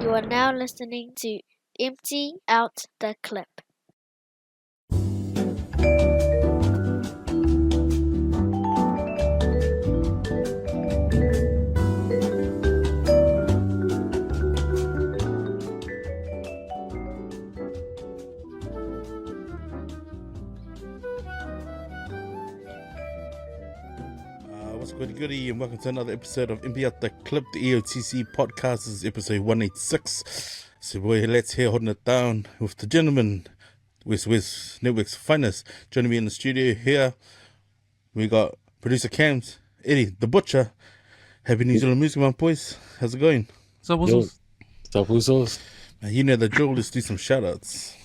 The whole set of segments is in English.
You are now listening to Empty Out the Clip. What's goody and welcome to another episode of Empty Out the Clip, the EOTC podcast. This is episode 186. So boy, let's hear holding it down with the gentleman, West Network's finest. Joining me in the studio here, we got producer Cams, Eddie, the Butcher. Happy New Zealand Music Month, boys. How's it going? What's up, Usos? You know the drill, let's do some shout-outs.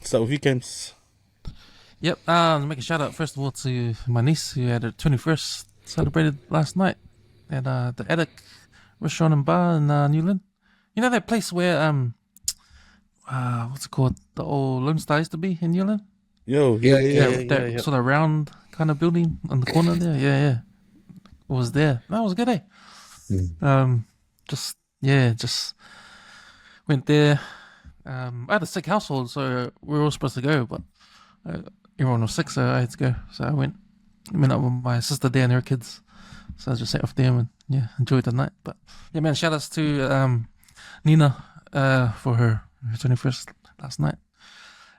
Start with you, Cams. Yep, make a shout out first of all to my niece who had her 21st celebrated last night at the Attic Restaurant and Bar in Newland. You know that place where what's it called? The old Lone Star used to be in Newland? Yo, That sort of round kind of building on the corner there. Yeah. It was there. That was good, eh? Just went there. I had a sick household, so we were all supposed to go, but everyone was sick, so I had to go. So I went up with my sister there and her kids. So I just sat off them and enjoyed the night. But yeah, man, shout outs to Nina for her 21st last night.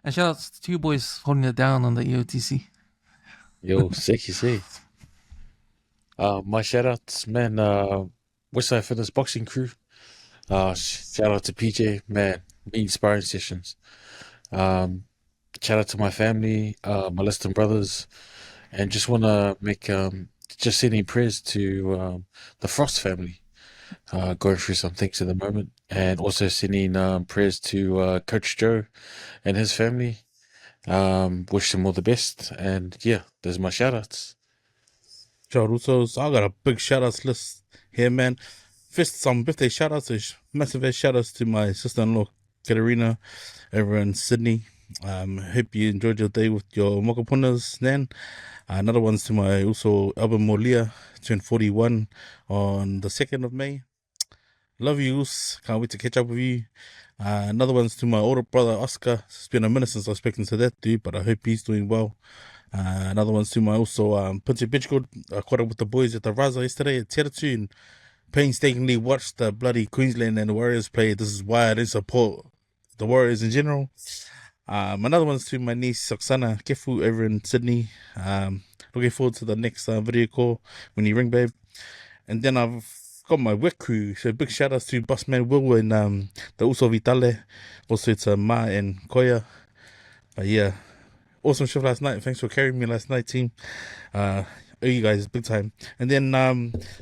And shout outs to you boys holding it down on the EOTC. Yo, sick, you see. My shout outs, man, Westside Fitness Boxing Crew. Shout out to PJ, man, me sparring sessions. Shout out to my family, my Liston brothers, and just want to make just sending prayers to the Frost family, going through some things at the moment, and also sending prayers to Coach Joe and his family. Wish them all the best, and yeah, those are my shout outs. Ciao, Russos. I got a big shout outs list here, man. First, some birthday shout outs. Massive shout outs to my sister in law, Katerina, over in Sydney. Hope you enjoyed your day with your mokapunas, Nan. Another one's to my also album Molia, turned 41 on the 2nd of May. Love you, Us. Can't wait to catch up with you. Another one's to my older brother Oscar. It's been a minute since I've spoken to that dude, but I hope he's doing well. Another one's to my also Punti Bitchgood. I caught up with the boys at the Raza yesterday at Teratu and painstakingly watched the bloody Queensland and the Warriors play. This is why I didn't support the Warriors in general. Another one's to my niece Oksana Kefu over in Sydney. Looking forward to the next video call when you ring, babe. And then I've got my work crew, so big shout outs to Bossman Will and the Uso Vitale, also to Ma and Koya. But yeah, awesome shift last night. Thanks for carrying me last night, team. You guys big time. And then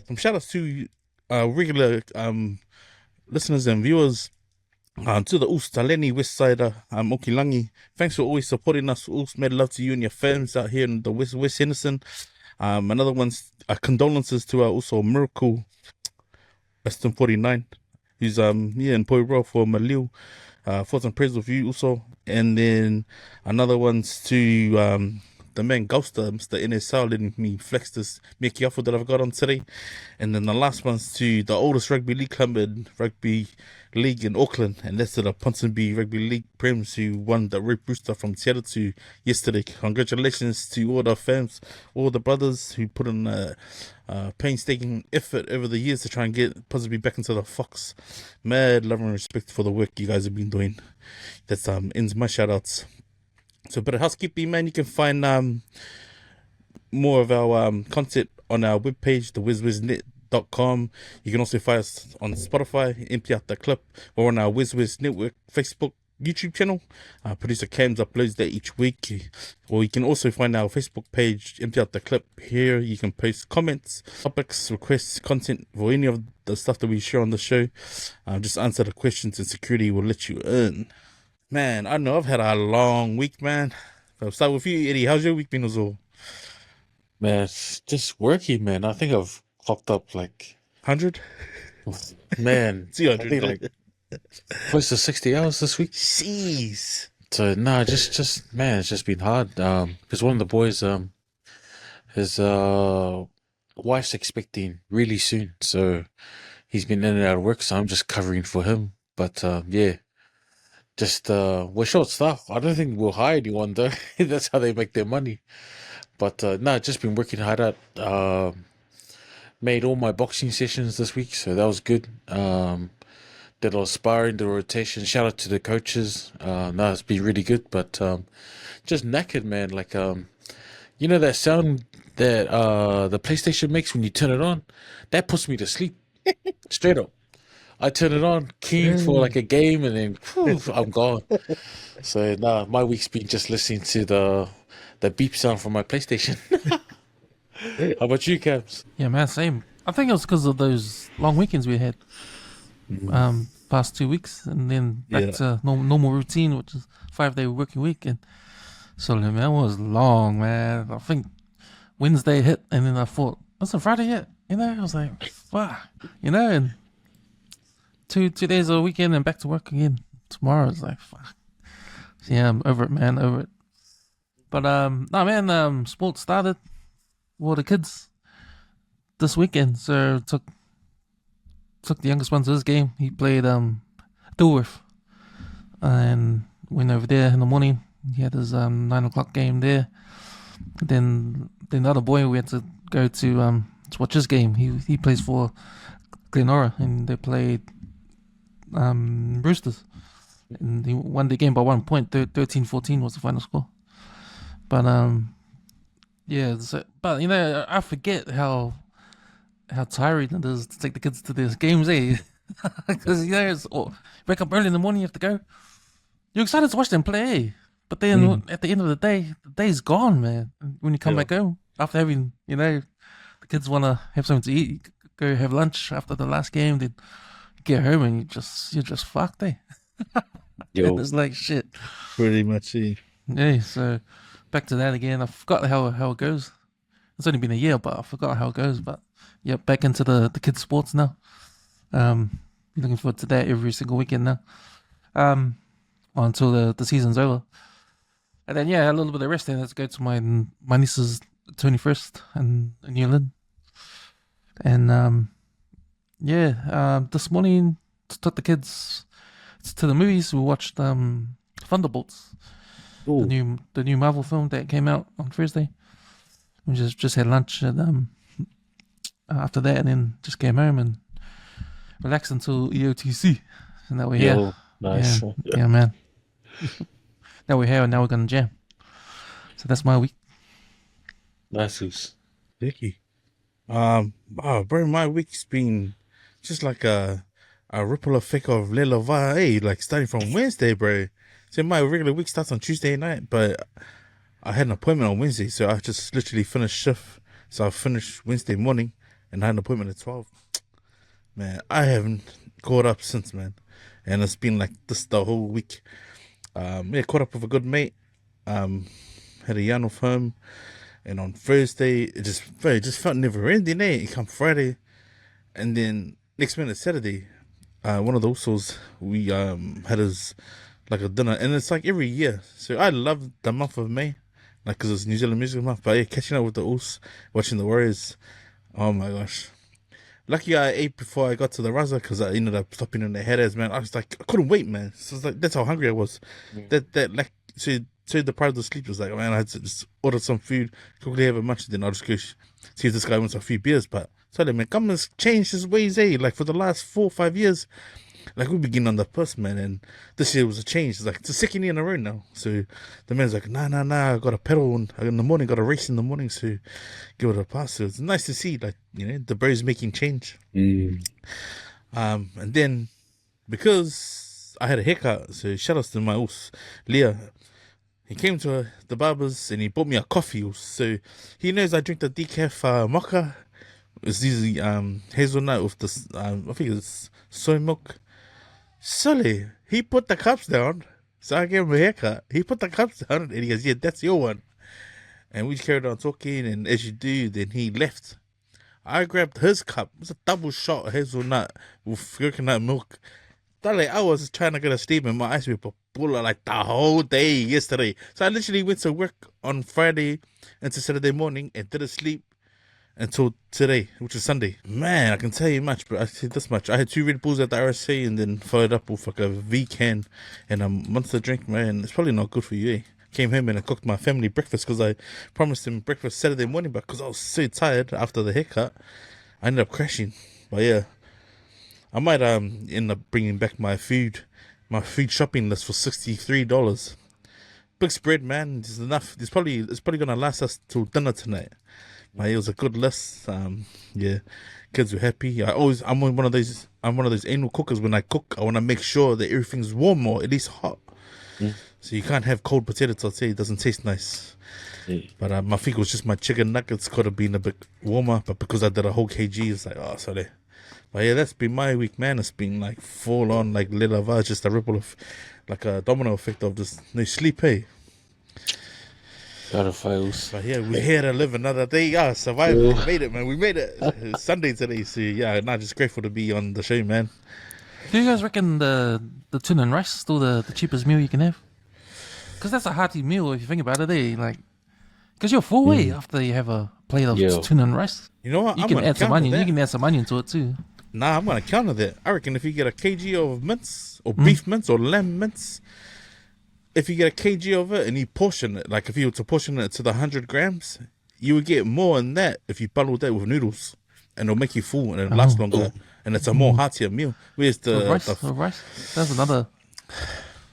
some shout outs to regular listeners and viewers. To the Taleni West Sider, Okilangi. Thanks for always supporting us. Mad love to you and your fans out here in the West Henderson. Another one's condolences to our also Miracle Western 49, who's in Poirot for Maliu. Thoughts and prayers with you also. And then another one's to the man Ghoster, Mr. NSL, letting me flex this Mickey offer that I've got on today. And then the last one's to the oldest rugby league club in rugby league in Auckland, and that's to the Ponsonby Rugby League Prems who won the Red Brewster from Seattle yesterday. Congratulations to all the fans, all the brothers who put in a painstaking effort over the years to try and get Ponsonby back into the Fox. Mad love and respect for the work you guys have been doing. That's ends my shout outs. So, a bit of housekeeping, man. You can find more of our content on our webpage, thewizwiznet.com. You can also find us on Spotify, Empty Out the Clip, or on our WizWiz Network Facebook, YouTube channel. Producer Cams uploads that each week. Or you can also find our Facebook page, Empty Out the Clip. Here you can post comments, topics, requests, content for any of the stuff that we share on the show. Just answer the questions and security will let you in. Man, I know I've had a long week, man. I'll start with you, Eddie. How's your week been as well? Man, it's just working, man. I think I've clocked up like 100? Man, 200. I think like close to 60 hours this week. Jeez. So no, just man, it's just been hard. Because one of the boys, his wife's expecting really soon. So he's been in and out of work, so I'm just covering for him. But yeah, just we're short staff. I don't think we'll hire anyone though. That's how they make their money. But no, just been working hard at. Made all my boxing sessions this week, so that was good. Did a lot of sparring, the rotation. Shout out to the coaches. No, it's been really good, but just knackered, man. Like you know that sound that the PlayStation makes when you turn it on? That puts me to sleep. Straight up. I turn it on, keen for like a game, and then whew, I'm gone. So nah, my week's been just listening to the beep sound from my PlayStation. How about you, Cabs? Yeah, man, same. I think it was because of those long weekends we had past 2 weeks, and then back Yeah. to normal routine, which is 5-day working week. And so, man, it was long, man. I think Wednesday hit, and then I thought, it's a Friday yet? You know, I was like, fuck. You know, and two days of a weekend and back to work again tomorrow. It's like, fuck. So, yeah, I'm over it, man, over it. But, no, man, sports started for the kids this weekend. So took the youngest one to his game. He played Dilworth and went over there in the morning. He had his 9 o'clock game there. Then the other boy, we had to go to watch his game. He plays for Glenora, and they played Roosters. And he won the game by 1 point. 13-14 was the final score. But yeah, but you know, I forget how tiring it is to take the kids to these games, eh? Because you know, it's wake up early in the morning, you have to go. You're excited to watch them play, eh? But then at the end of the day's gone, man. When you come back home after having, you know, the kids want to have something to eat, you go have lunch after the last game, then you get home and you're just fucked, eh? Yo. It's like shit. Pretty much, yeah. Yeah, so back to that again. I forgot how it goes. It's only been a year, but I forgot how it goes. But yeah, back into the kids' sports now. Be looking forward to that every single weekend now. Until the season's over. And then yeah, a little bit of rest. Then let's go to my niece's 21st in New Zealand. And this morning took the kids to the movies. We watched Thunderbolts. Ooh. The new Marvel film that came out on Thursday. We just had lunch and after that, and then just came home and relaxed until EOTC. And now we're here. Yo, nice. Yeah, man. Now we're here, and now we're gonna jam. So that's my week. Nice, Goose. Dicky. Bro, my week's been just like a ripple effect of Lelavai, eh? Like starting from Wednesday, bro. So my regular week starts on Tuesday night, but I had an appointment on Wednesday, so I just literally finished shift. So I finished Wednesday morning, and I had an appointment at 12. Man, I haven't caught up since, man. And it's been like this the whole week. Caught up with a good mate. Had a yarn with him. And on Thursday, it just felt never ending, eh? It come Friday. And then next minute, Saturday, one of the Usos, we had his like a dinner, and it's like every year. So I love the month of May, like because it's New Zealand Music Month. But yeah, catching up with the Us, watching the Warriors. Oh my gosh! Lucky I ate before I got to the Raza because I ended up stopping in the headers, man. I was like, I couldn't wait, man. So it's like that's how hungry I was. That like so deprived of sleep was like, man, I had to just order some food, quickly have a munch, then I'll just go see if this guy wants a few beers. But tell him, man, government's changed his ways, eh? Like for the last 4 or 5 years. Like we begin on the first, man, and this year was a change. It's like it's the second year in a row now. So the man's like, nah, I got a pedal in the morning, got a race in the morning, so give it a pass. So it's nice to see, like, you know, the bros making change. And then because I had a haircut, so shout outs to my us, Leah. He came to the barber's and he bought me a coffee. So he knows I drink the decaf mocha. It's usually hazelnut with this, I think it's soy milk. Sully, he put the cups down, so I gave him a haircut. He put the cups down, and he goes, yeah, that's your one. And we just carried on talking, and as you do, then he left. I grabbed his cup. It was a double shot of hazelnut with coconut milk. I was trying to get a steam in my ice paper puller like the whole day yesterday. So I literally went to work on Friday into Saturday morning and didn't sleep. until today, which is Sunday. Man, I can tell you much, but I say this much. I had 2 Red Bulls at the RSA and then followed up with like a V can and a Monster drink. Man, it's probably not good for you, eh? Came home and I cooked my family breakfast because I promised them breakfast Saturday morning, but because I was so tired after the haircut, I ended up crashing. But yeah, I might end up bringing back my food shopping list for $63. Big spread, man. There's enough. It's probably gonna last us till dinner tonight. But it was a good list. Yeah, kids were happy. I'm one of those anal cookers. When I cook, I want to make sure that everything's warm or at least hot. So you can't have cold potato tortilla. It doesn't taste nice. Yeah. But I think it was just my chicken nuggets could have been a bit warmer. But because I did a whole kg, it's like, oh, sorry. But yeah, that's been my week, man. It's been like full on, like le lavage, just a ripple of, like a domino effect of just no sleep, hey. Gotta fails. But yeah, we're here to live another day. Yeah, survived. Yeah. We made it, man. We made it. It's Sunday today, so yeah, just grateful to be on the show, man. Do you guys reckon the tuna and rice is still the cheapest meal you can have? Because that's a hearty meal if you think about it, eh? Like, because you're full way after you have a plate of Yeah. tuna and rice. You know what? You I'm can gonna add some counter onion. that. You can add some onion to it too. Nah, I'm gonna counter that. I reckon if you get a kg of mince or beef mince or lamb mince, if you get a kg of it and you portion it, like if you were to portion it to the 100 grams, you would get more than that if you bundle that with noodles, and it'll make you full and it'll last longer, and it's a more heartier meal. Where's With rice?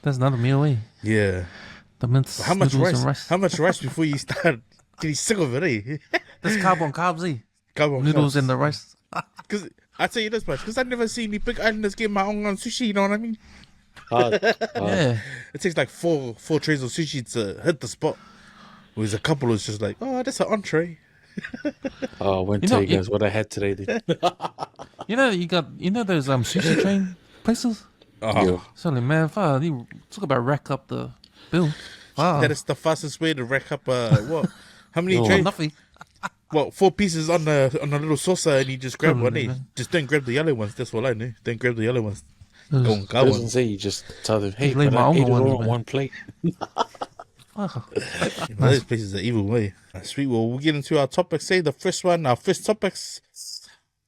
That's another meal, eh? yeah? The mince, How much noodles rice? and rice. How much rice before you start getting sick of it, eh? That's carb on carbs, eh? Come Noodles and the rice. Because I tell you this much, because I never seen any big islanders get my own sushi. You know what I mean? Hard. Yeah. It takes like four trays of sushi to hit the spot. Whereas a couple is just like, oh, that's an entree. I won't You tell know, you guys what I had today. Then. You know those sushi train places? Oh, Yeah. Sorry, man. Fuck, you talk about rack up the bill. Wow. that is the fastest way to rack up. What? How many Oh. trays? Nothing. What? 4 pieces on a little saucer, and you just grab one. Totally, Eh? man. Just don't grab the yellow ones. That's all I know. Don't grab the yellow ones. Those- Go on, go Doesn't on. say, you just tell them, hey, Just leave but my I own ate it one, all on man. one plate. Wow. Those places are evil way. Sweet. Well, we'll get into our topics. Say the first one. Our first topics.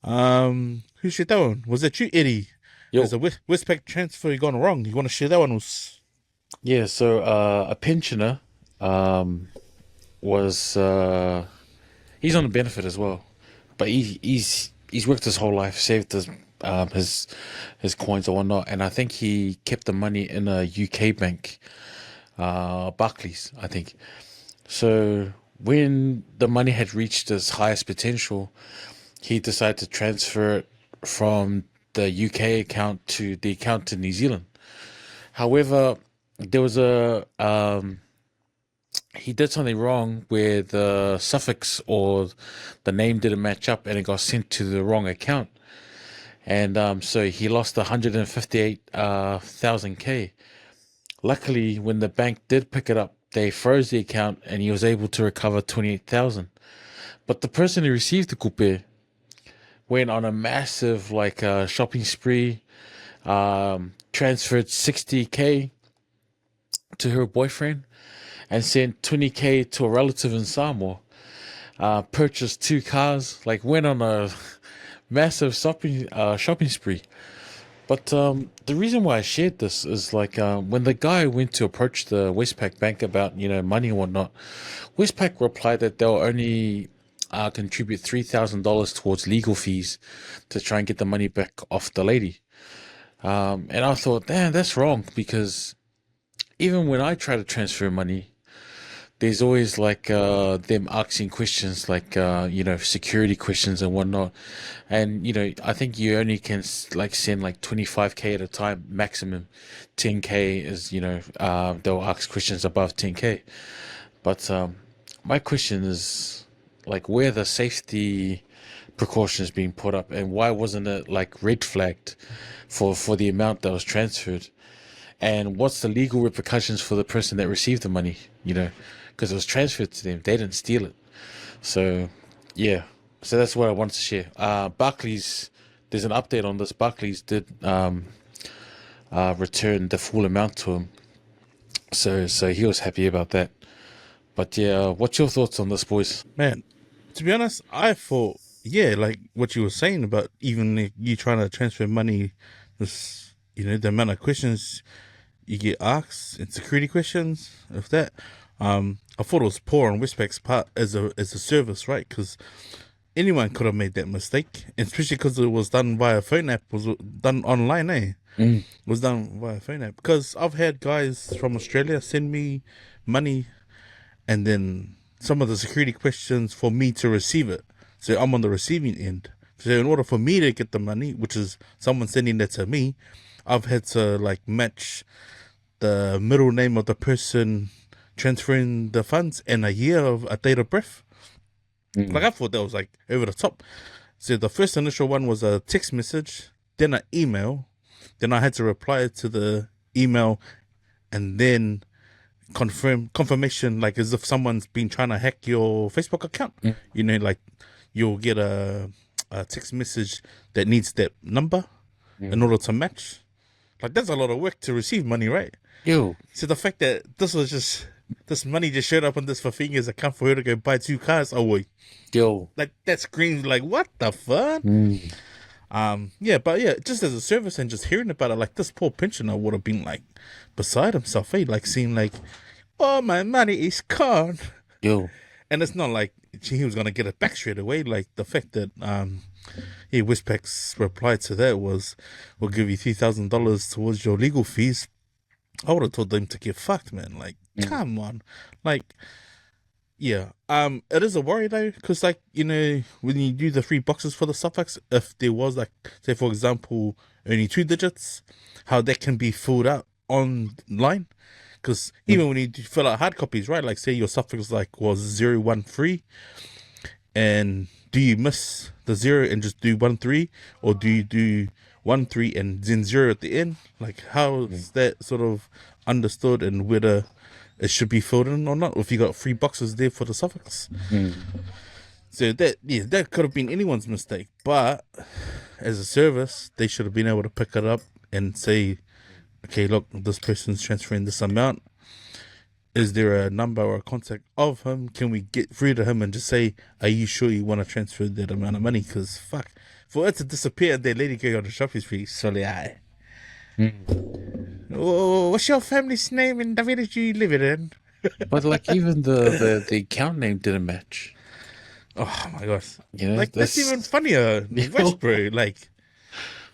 Who shared that one? Was it you, Eddie? Yo. There's a Wespac transfer gone wrong. You want to share that one? Yeah, so a pensioner was he's on the benefit as well, but he's worked his whole life, saved his coins or whatnot, and I think he kept the money in a UK bank, Barclays, I think. So when the money had reached its highest potential, he decided to transfer it from the UK account to the account in New Zealand. However, there was he did something wrong where the suffix or the name didn't match up, and it got sent to the wrong account, and so he lost 158,000 K. Luckily, when the bank did pick it up, they froze the account, and he was able to recover 28,000. But the person who received the coupe went on a massive shopping spree, transferred 60K to her boyfriend, and sent 20K to a relative in Samoa. Purchased 2 cars, went on a massive shopping spree. But the reason why I shared this is when the guy went to approach the Wespac bank about money and whatnot, Wespac replied that they'll only contribute $3,000 towards legal fees to try and get the money back off the lady. And I thought, damn, that's wrong, because even when I try to transfer money, there's always them asking questions security questions and whatnot. And I think you only can send 25K at a time maximum. 10K is they'll ask questions above 10K. But my question is where the safety precautions being put up, and why wasn't it red flagged for the amount that was transferred? And what's the legal repercussions for the person that received the money? Because it was transferred to them. They didn't steal it. So, yeah. So that's what I wanted to share. Barclays, there's an update on this. Barclays did return the full amount to him. So he was happy about that. But yeah, what's your thoughts on this, boys? Man, To be honest, I thought, yeah, like what you were saying about even if you trying to transfer money, this, the amount of questions you get asked and security questions of that. I thought it was poor on Westpac's part as a service, right? Because anyone could have made that mistake, and especially because it was done via phone app, was done online, eh? It was done via phone app. Because I've had guys from Australia send me money, and then some of the security questions for me to receive it. So I'm on the receiving end. So in order for me to get the money, which is someone sending that to me, I've had to like match the middle name of the person transferring the funds and a year of a date of birth. Like I thought that was like over the top. So the first initial one was a text message, then an email, then I had to reply to the email, and then confirmation, like as if someone's been trying to hack your Facebook account. Like you'll get a text message that needs that number in order to match. Like that's a lot of work to receive money, right? Yo, So the fact that this money just showed up on this Fafinga's account for her to go buy 2 cars, oh boy, yo. like that screams like what the fuck? Just as a service and just hearing about it, like this poor pensioner would have been like beside himself, like seeing like, oh, my money is gone. Yo. And it's not like he was gonna get it back straight away. Like the fact that Westpac's reply to that was, "We'll give you $3,000 towards your legal fees." I would have told them to get fucked, man. Like, come on, like, yeah. It is a worry though, because like when you do the 3 boxes for the suffix, if there was like, say for example, only 2 digits, how that can be filled out online. Because even when you fill out hard copies, right? Like, say your suffix like was 013, and do you miss the 0 and just do 13, or do you do 13 and then 0 at the end? Like, how is that sort of understood, and whether it should be filled in or not? If you got 3 boxes there for the suffix, so that could have been anyone's mistake. But as a service, they should have been able to pick it up and say, okay, look, this person's transferring this amount. Is there a number or a contact of him? Can we get through to him and just say, are you sure you want to transfer that amount of money? Because, fuck, for it to disappear and then let it go on the shop is pretty solid. Oh, what's your family's name and the village you live in? But like even the account name didn't match. Oh, my gosh. Like that's even funnier. West, bro. Like,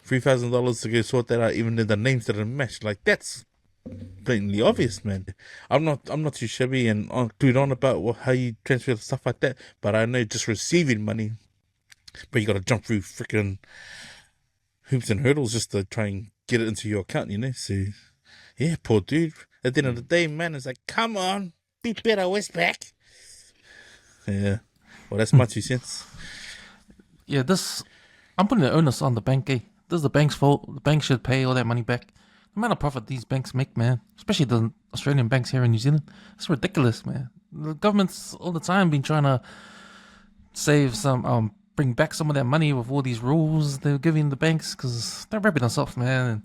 $3,000 to go sort that out, even though the names didn't match. Like, that's blatantly obvious, man. I'm not too shabby and clued on about how you transfer stuff like that, but I know just receiving money, but you got to jump through freaking hoops and hurdles just to try and get it into your account, So, yeah, poor dude. At the end of the day, man, it's like, come on, be better, Westpac. Yeah, well, that's my 2 cents. Yeah, I'm putting the onus on the bank, eh? This is the bank's fault. The bank should pay all that money back. The amount of profit these banks make, man, especially the Australian banks here in New Zealand, it's ridiculous, man. The government's all the time been trying to save some, bring back some of that money with all these rules they're giving the banks, because they're ripping us off, man,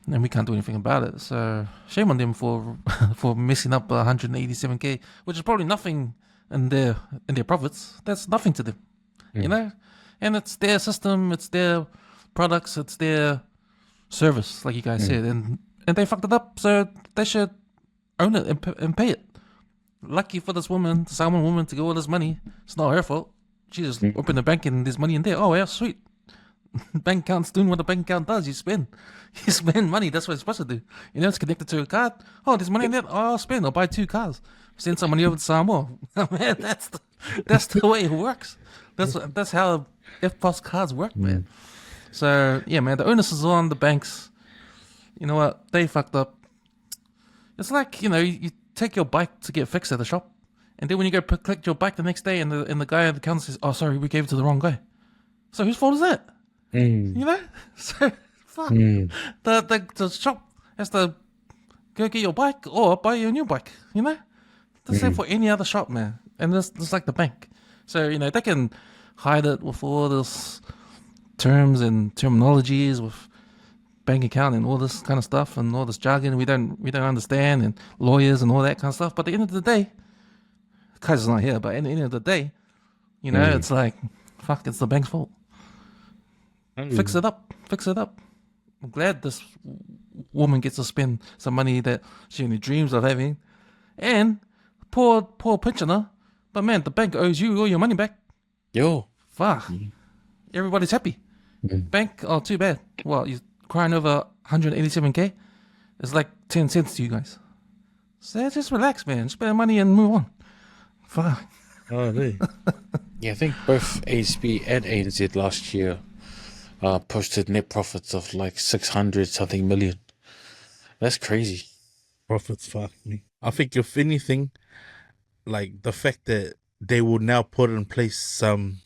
and we can't do anything about it. So shame on them for for messing up 187k, which is probably nothing in their profits. That's nothing to them, And it's their system, it's their products, it's their service, like you guys said, and they fucked it up, so they should own it and pay it. Lucky for this woman, this Samoan woman, to get all this money. It's not her fault. She just opened the bank and there's money in there. Oh yeah, sweet. Bank account's doing what the bank account does. You spend money. That's what it's supposed to do. It's connected to a card. Oh, there's money in there. Oh, I'll spend. I'll buy 2 cars. Send some money over to Samoa. Man, that's the way it works. That's how FPOS cards work, man. So yeah, man, the onus is on the banks. You know what? They fucked up. It's like you take your bike to get fixed at the shop, and then when you go collect your bike the next day, and the guy at the counter says, "Oh, sorry, we gave it to the wrong guy." So whose fault is that? So fuck. The shop has to go get your bike or buy you a new bike. The same for any other shop, man. And it's like the bank. So they can hide it with all this terms and terminologies with bank account and all this kind of stuff and all this jargon we don't understand, and lawyers and all that kind of stuff. But at the end of the day, Kaiser's not here, but at the end of the day, You know, it's like, fuck, it's the bank's fault. Fix it up. I'm glad this woman gets to spend some money that she only dreams of having. And poor pensioner. But man, the bank owes you all your money back. Yo. Fuck. Everybody's happy. Bank, oh, too bad. Well, you're crying over 187K? It's like 10 cents to you guys. So just relax, man. Spend money and move on. Fuck. Oh, there. Yeah, I think both ASB and ANZ last year posted net profits of like 600 something million. That's crazy. Profits, fuck me. I think if anything, like the fact that they will now put in place some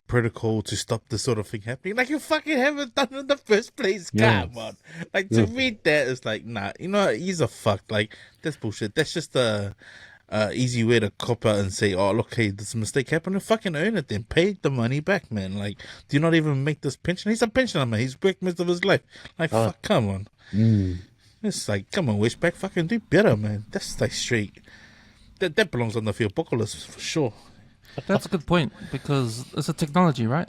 protocol to stop this sort of thing happening, like you fucking haven't done it in the first place. Come on. Like to read that is like, nah, you know, he's a fuck. Like that's bullshit. That's just a easy way to cop out and say, oh look, hey, this mistake happened, fucking earn it then. Pay the money back, man. Like, do you not even make this pension? He's a pensioner, man. He's worked most of his life. Like, fuck, come on. It's like, come on, Wespac, fucking do better, man. That's like straight. That belongs on the Fia Poko list for sure. That's a good point, because it's a technology, right?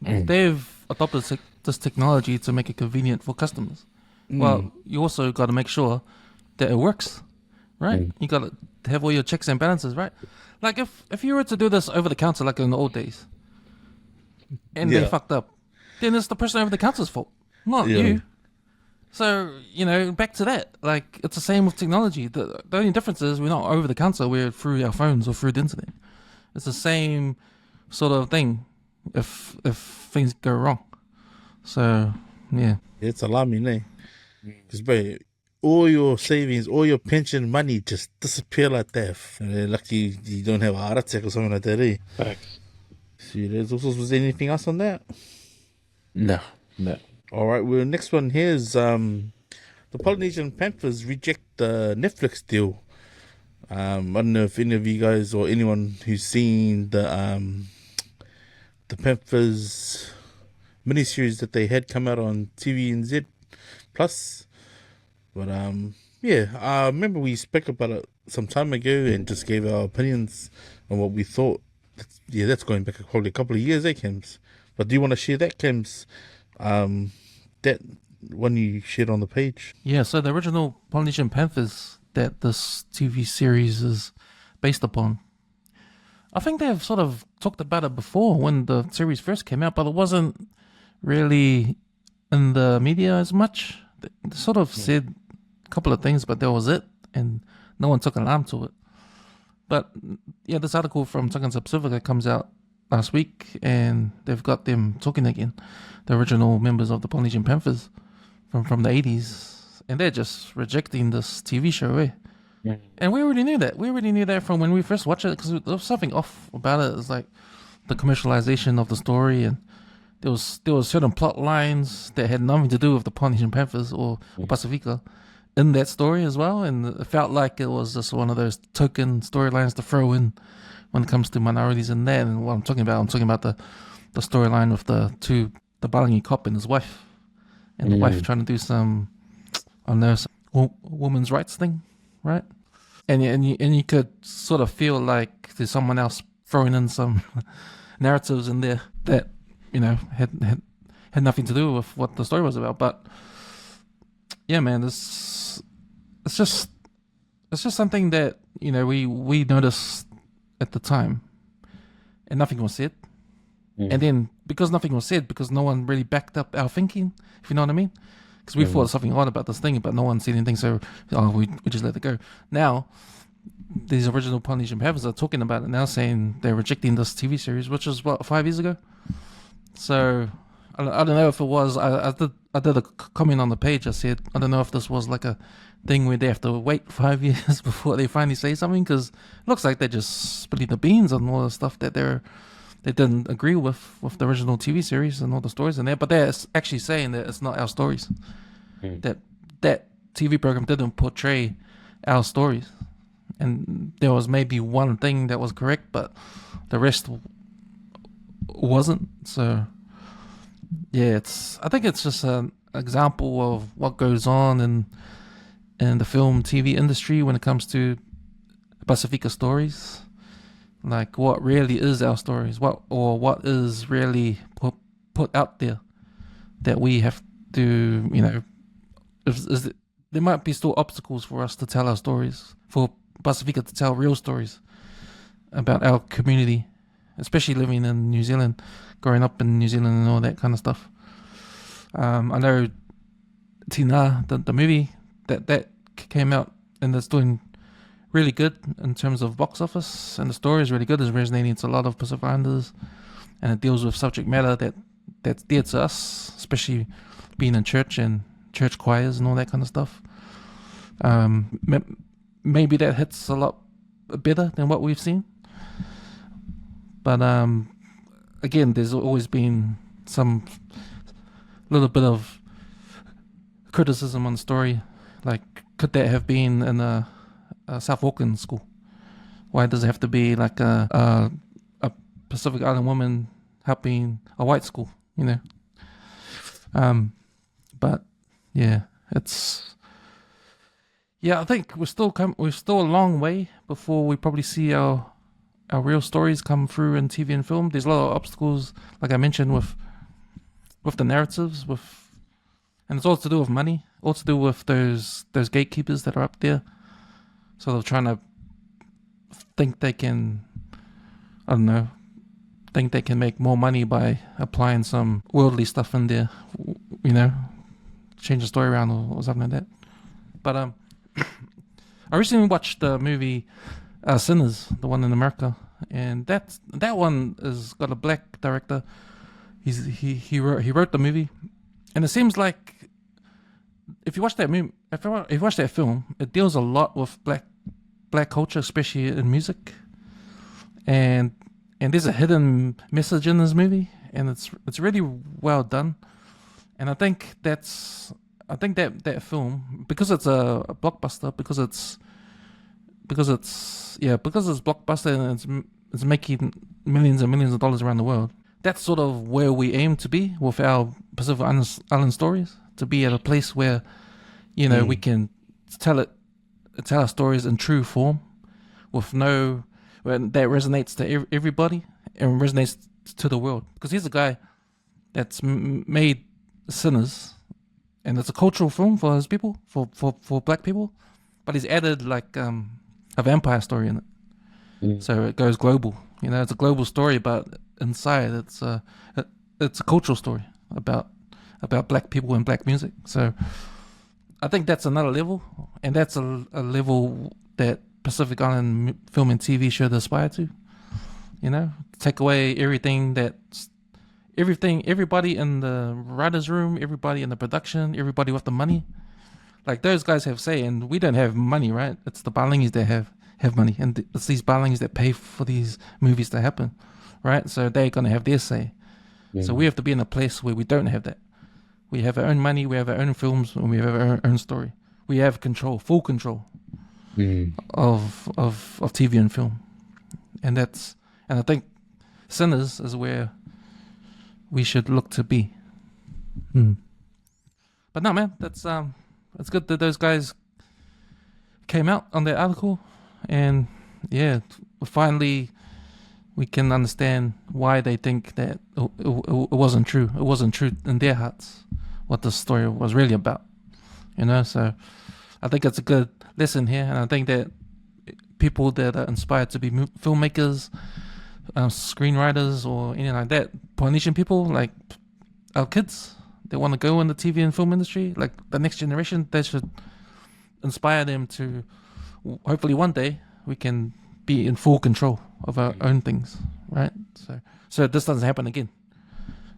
They've adopted this technology to make it convenient for customers. Well, you also got to make sure that it works, right? You got to have all your checks and balances, right? Like if you were to do this over the counter like in the old days, and they fucked up, then it's the person over the counter's fault, not you. So, you know, back to that. Like, it's the same with technology. The only difference is we're not over the counter, we're through our phones or through the internet. It's the same sort of thing if things go wrong. So, yeah. It's alarming, eh? Because, bro, all your savings, all your pension money just disappear like that. Lucky you don't have a heart attack or something like that, eh? Thanks. See, was there anything else on that? No. All right, well, next one here is the Polynesian Panthers reject the Netflix deal. I don't know if any of you guys or anyone who's seen the Panthers miniseries that they had come out on TVNZ Plus. But yeah, I remember we spoke about it some time ago and just gave our opinions on what we thought. That's going back probably a couple of years, Kems? But do you want to share that, Kems? That one you shared on the page? Yeah, so the original Polynesian Panthers that this TV series is based upon, I think they've sort of talked about it before when the series first came out, but it wasn't really in the media as much. They sort of said a couple of things, but that was it, and no one took alarm to it. But yeah, this article from Tucson Pacifica comes out last week, and they've got them talking again, the original members of the Polynesian Panthers from the 80s, and they're just rejecting this TV show, eh? And we already knew that. We already knew that from when we first watched it, because there was something off about it. It's like the commercialization of the story, and there was certain plot lines that had nothing to do with the Polynesian Panthers or Pacifica in that story as well, and it felt like it was just one of those token storylines to throw in when it comes to minorities in that. And what I'm talking about the storyline with the Balangi cop and his wife, and the wife trying to do some, I don't know, some women's rights thing, right? And you could sort of feel like there's someone else throwing in some narratives in there that, you know, had nothing to do with what the story was about. But yeah, man, it's just something that, you know, we noticed at the time, and nothing was said. And then because nothing was said, because no one really backed up our thinking, if you know what I mean, because we thought something odd about this thing, but no one said anything, so we just let it go. Now these original Polynesian Panthers are talking about it now, saying they're rejecting this TV series, which was what, 5 years ago. So I don't know if it was. I did a comment on the page. I said I don't know if this was like a thing where they have to wait 5 years before they finally say something, because it looks like they're just spilling the beans on all the stuff that they didn't agree with the original TV series and all the stories in there. But they're actually saying that it's not our stories. That TV program didn't portray our stories, and there was maybe one thing that was correct, but the rest wasn't. So yeah, I think it's just an example of what goes on in the film TV industry when it comes to Pacifica stories. like what really is our stories, what is really put out there that we have to, there might be still obstacles for us to tell our stories, for Pacifica to tell real stories about our community, especially living in New Zealand, growing up in New Zealand and all that kind of stuff. I know Tina, the movie that came out, and it's doing really good in terms of box office, and the story is really good. It's resonating to a lot of Pacific Islanders, and it deals with subject matter that's dear to us, especially being in church and church choirs and all that kind of stuff. Maybe that hits a lot better than what we've seen. But again, there's always been some little bit of criticism on the story. Like, could that have been in a South Auckland school? Why does it have to be like a Pacific Island woman helping a white school? But yeah, I think we're still a long way before we probably see our real stories come through in TV and film. There's a lot of obstacles, like I mentioned, with the narratives, and it's all to do with money, all to do with those gatekeepers that are up there, sort of trying to think they can, think they can make more money by applying some worldly stuff in there, change the story around or something like that. But I recently watched the movie Sinners, the one in America, and that one has got a black director. He wrote the movie, and it seems like if you watch that movie, if you watch that film, it deals a lot with black culture, especially in music, and there's a hidden message in this movie, and it's really well done. And I think that film, because it's a blockbuster, because it's blockbuster and it's making millions and millions of dollars around the world. That's sort of where we aim to be with our Pacific Island stories, to be at a place where, we can tell our stories in true form, with that resonates to everybody and resonates to the world. Because he's a guy that's made Sinners, and it's a cultural film for his people, for black people, but he's added like a vampire story in it, so it goes global. It's a global story, but inside it's a cultural story about black people and black music. So I think that's another level, and that's a level that Pacific Island film and TV should aspire to. Take away everybody in the writer's room, everybody in the production, everybody with the money. Like, those guys have say, and we don't have money, right? It's the Balingis that have money, and it's these Balingis that pay for these movies to happen, right? So they're going to have their say. Yeah. So we have to be in a place where we don't have that. We have our own money, we have our own films, and we have our own story. We have full control of TV and film. And I think Sinners is where we should look to be. But no, man, it's good that those guys came out on that article, and yeah, finally we can understand why they think that it wasn't true. It wasn't true in their hearts what the story was really about. So I think it's a good lesson here, and I think that people that are inspired to be filmmakers, screenwriters, or anything like that, Polynesian people, like our kids, they want to go in the TV and film industry, like the next generation, they should inspire them to, hopefully one day we can be in full control of our own things, right? So this doesn't happen again,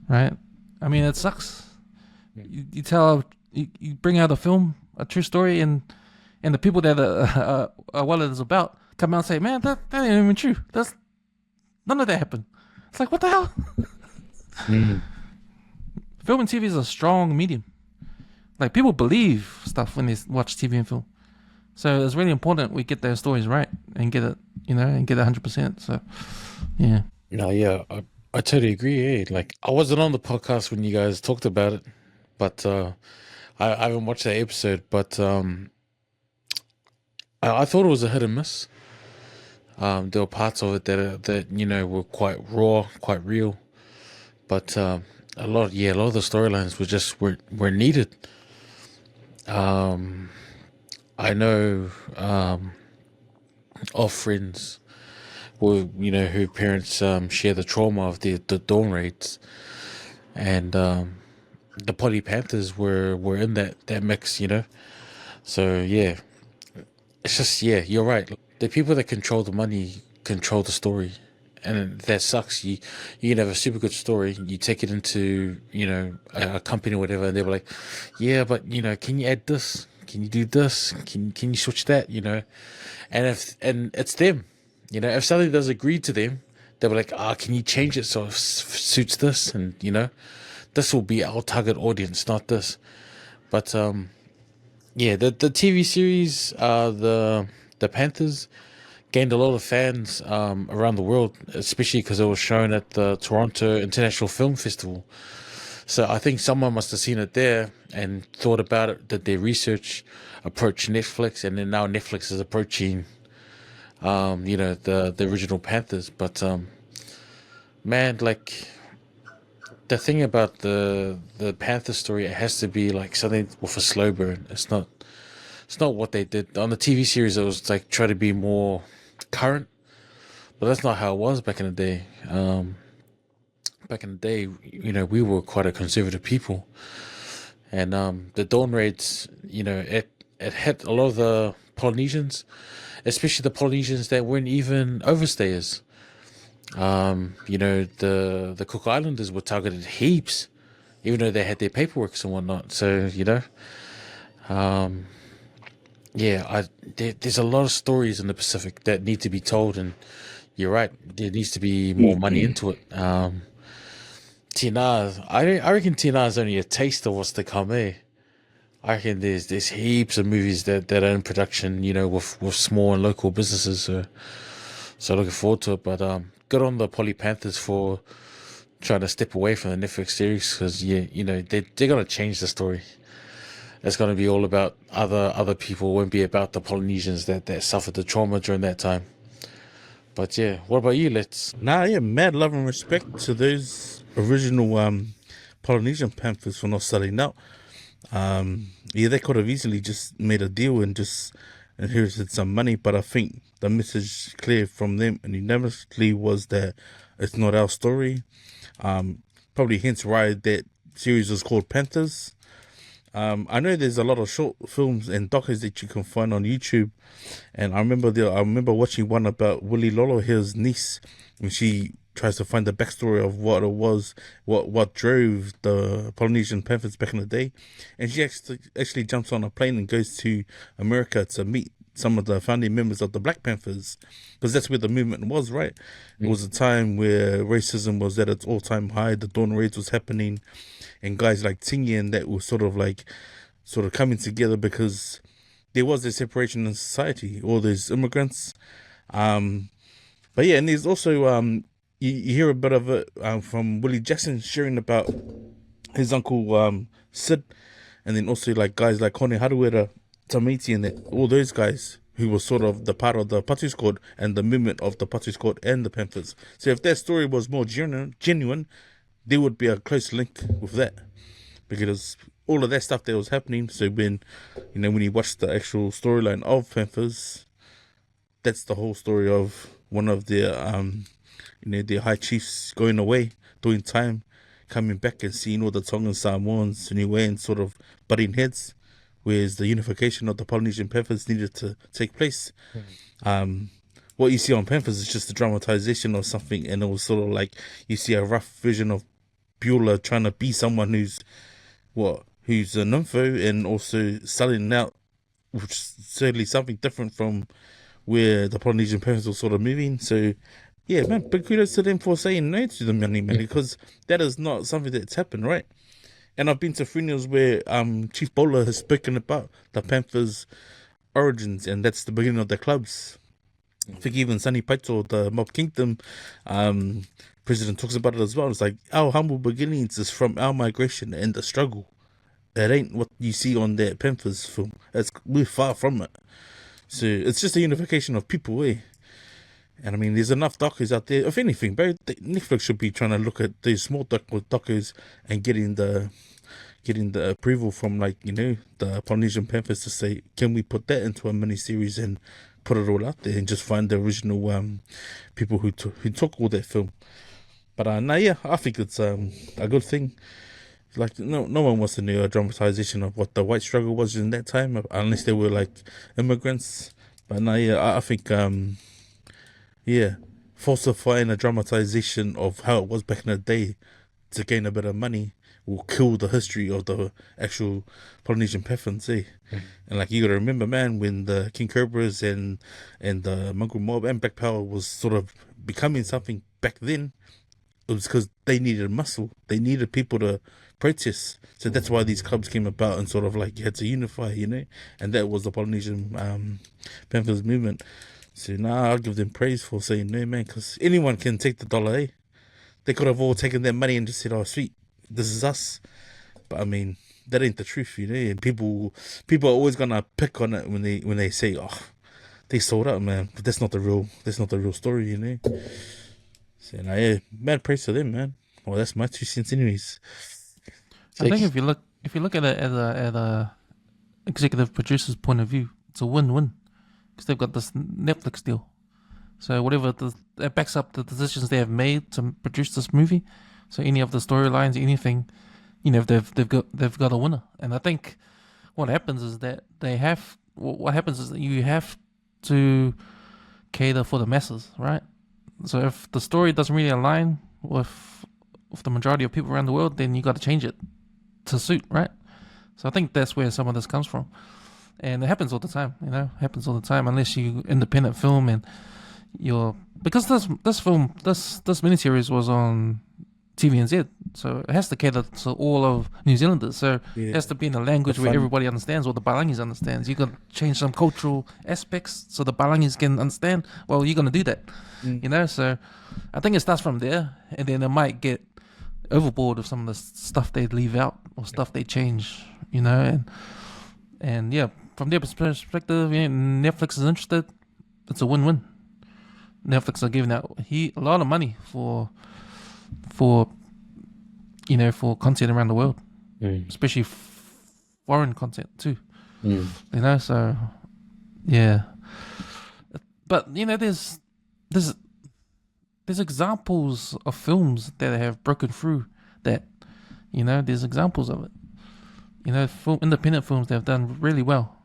right? I mean, it sucks. You bring out a film, a true story, and the people that are what it is about come out and say, man, that ain't even true. None of that happened. It's like, what the hell? Film and TV is a strong medium. Like, people believe stuff when they watch TV and film. So it's really important we get their stories right and get it, and get it 100%. So, yeah. No, yeah, I totally agree. Like, I wasn't on the podcast when you guys talked about it, but I haven't watched that episode. But I thought it was a hit and miss. There were parts of it that were quite raw, quite real, but a lot of the storylines were needed. I know of friends who parents share the trauma of the dawn raids, and the Poly Panthers were in that mix. So yeah, it's just you're right. The people that control the money control the story, and that sucks. You can have a super good story. You take it into a company or whatever, and they're like, yeah, but can you add this? Can you do this? Can you switch that? And it's them. If something does agree to them, they'll be like, can you change it so it suits this? And this will be our target audience, not this. But the TV series, the Panthers gained a lot of fans around the world, especially because it was shown at the Toronto International Film Festival. So I think someone must have seen it there and thought about it, did their research, approached Netflix, and then now Netflix is approaching, the original Panthers. But man, like the thing about the Panther story, it has to be like something with a slow burn. It's not what they did on the TV series. It was like try to be more current, but that's not how it was back in the day. Back in the day, we were quite a conservative people, and the dawn raids, it hit a lot of the Polynesians, especially the Polynesians that weren't even overstayers. The Cook Islanders were targeted heaps, even though they had their paperwork and whatnot. So there's a lot of stories in the Pacific that need to be told, and you're right, there needs to be more money into it. TNR, I reckon TNR is only a taste of what's to come, eh? I reckon there's heaps of movies that are in production, with small and local businesses. So looking forward to it. But good on the Poly Panthers for trying to step away from the Netflix series, because they're gonna change the story. It's gonna be all about other people. It won't be about the Polynesians that suffered the trauma during that time. But yeah, what about you? Mad love and respect to those original Polynesian Panthers for not selling out. They could have easily just made a deal and just inherited some money, but I think the message clear from them and unanimously was that it's not our story. Probably hence why that series was called Panthers. I know there's a lot of short films and docus that you can find on YouTube, and I remember watching one about Willie Lolo, his niece, when she tries to find the backstory of what it was, what drove the Polynesian Panthers back in the day, and she actually jumps on a plane and goes to America to meet some of the founding members of the Black Panthers, because that's where the movement was, right? It was a time where racism was at its all-time high, the dawn raids was happening, and guys like Tingian that were sort of coming together because there was a separation in society, all those immigrants. But yeah, and there's also you hear a bit of it from Willie Jackson sharing about his uncle Sid, and then also like guys like Kone Haruera, Tamiti, and all those guys who were sort of the part of the Patu Squad and the movement of the Patu Squad and the Panthers. So if their story was more genuine, there would be a close link with that, because all of that stuff that was happening. So when you watch the actual storyline of Panthers, that's the whole story of one of their their high chiefs going away, doing time, coming back and seeing all the Tongan Samoans anyway and sort of butting heads, whereas the unification of the Polynesian Panthers needed to take place. What you see on Panthers is just a dramatization of something, and it was sort of like you see a rough vision of Beulah trying to be someone who's a nympho and also selling out, which is certainly something different from where the Polynesian Panthers were sort of moving. So yeah, man, big kudos to them for saying no to the money, man, because that is not something that's happened, right? And I've been to funerals where Chief Bowler has spoken about the Panthers' origins, and that's the beginning of the clubs. I think even Sunny Paito, the Mob Kingdom president, talks about it as well. It's like, our humble beginnings is from our migration and the struggle. It ain't what you see on that Panthers film. We're far from it. So it's just a unification of people, eh? And I mean, there's enough docos out there. If anything, bro, Netflix should be trying to look at these small docos and getting the approval from, like, the Polynesian Panthers to say, can we put that into a mini series and put it all out there and just find the original people who took all that film. But yeah, I think it's a good thing. Like, no one wants to know a dramatization of what the white struggle was in that time, unless they were like immigrants. But yeah, I think falsifying a dramatization of how it was back in the day to gain a bit of money will kill the history of the actual Polynesian Panthers, eh? And like, you gotta remember, man, when the King Cobras and the Mongrel Mob and Black Power was sort of becoming something back then, it was because they needed muscle. They needed people to protest. So that's why these clubs came about and sort of like you had to unify, and that was the Polynesian Panthers movement. So I'll give them praise for saying no, man, because anyone can take the dollar, eh? They could have all taken their money and just said, oh, sweet, this is us. But I mean, that ain't the truth, and people are always gonna pick on it when they say, oh, they sold out, man. But that's not the real story, So yeah, mad praise to them, man. Well, that's my 2 cents anyways. I think if you look at it at a executive producer's point of view, it's a win-win because they've got this Netflix deal. So whatever it backs up the decisions they have made to produce this movie. So any of the storylines, anything, they've got a winner. And I think what happens is that you have to cater for the masses, right? So if the story doesn't really align with the majority of people around the world, then you got to change it to suit, right? So I think that's where some of this comes from, and it happens all the time. Happens all the time unless you independent film and because this miniseries was on TVNZ, so it has to cater to all of New Zealanders. So it has to be in a language where everybody understands, or the Balangis understands. You got to change some cultural aspects so the Balangis can understand. Well, you're gonna do that, So I think it starts from there, and then it might get overboard of some of the stuff they leave out or stuff they change, and yeah, from their perspective, Netflix is interested. It's a win-win. Netflix are giving out a lot of money for content around the world, especially foreign content too. So yeah, but there's examples of films that have broken through that, there's examples of it. Independent films that have done really well,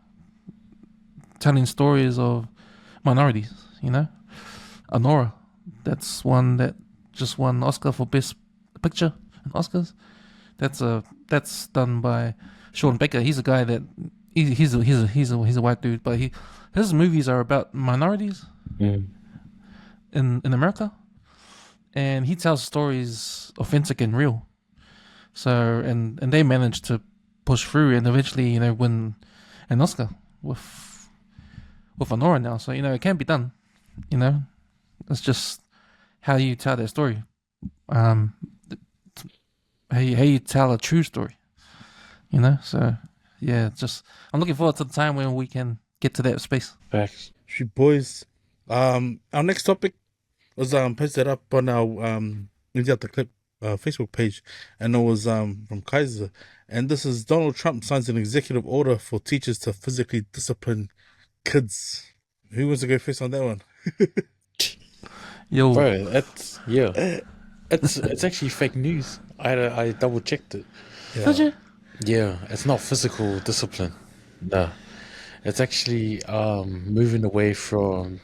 telling stories of minorities. Anora, that's one that just won Oscar for Best Picture in Oscars. That's done by Sean Baker. He's a guy that he's a white dude, but his movies are about minorities in America, and he tells stories authentic and real. So and they managed to push through and eventually win an Oscar with Anora now. So it can be done. It's just how you tell that story, how you tell a true story, So yeah, I'm looking forward to the time when we can get to that space. Facts. Sweet boys. Our next topic was posted up on our India the Clip Facebook page, and it was from Kaiser, and this is Donald Trump signs an executive order for teachers to physically discipline kids. Who wants to go first on that one? Yo, bro, it's actually fake news. I double checked it. Did you? Yeah, it's not physical discipline. No, it's actually moving away from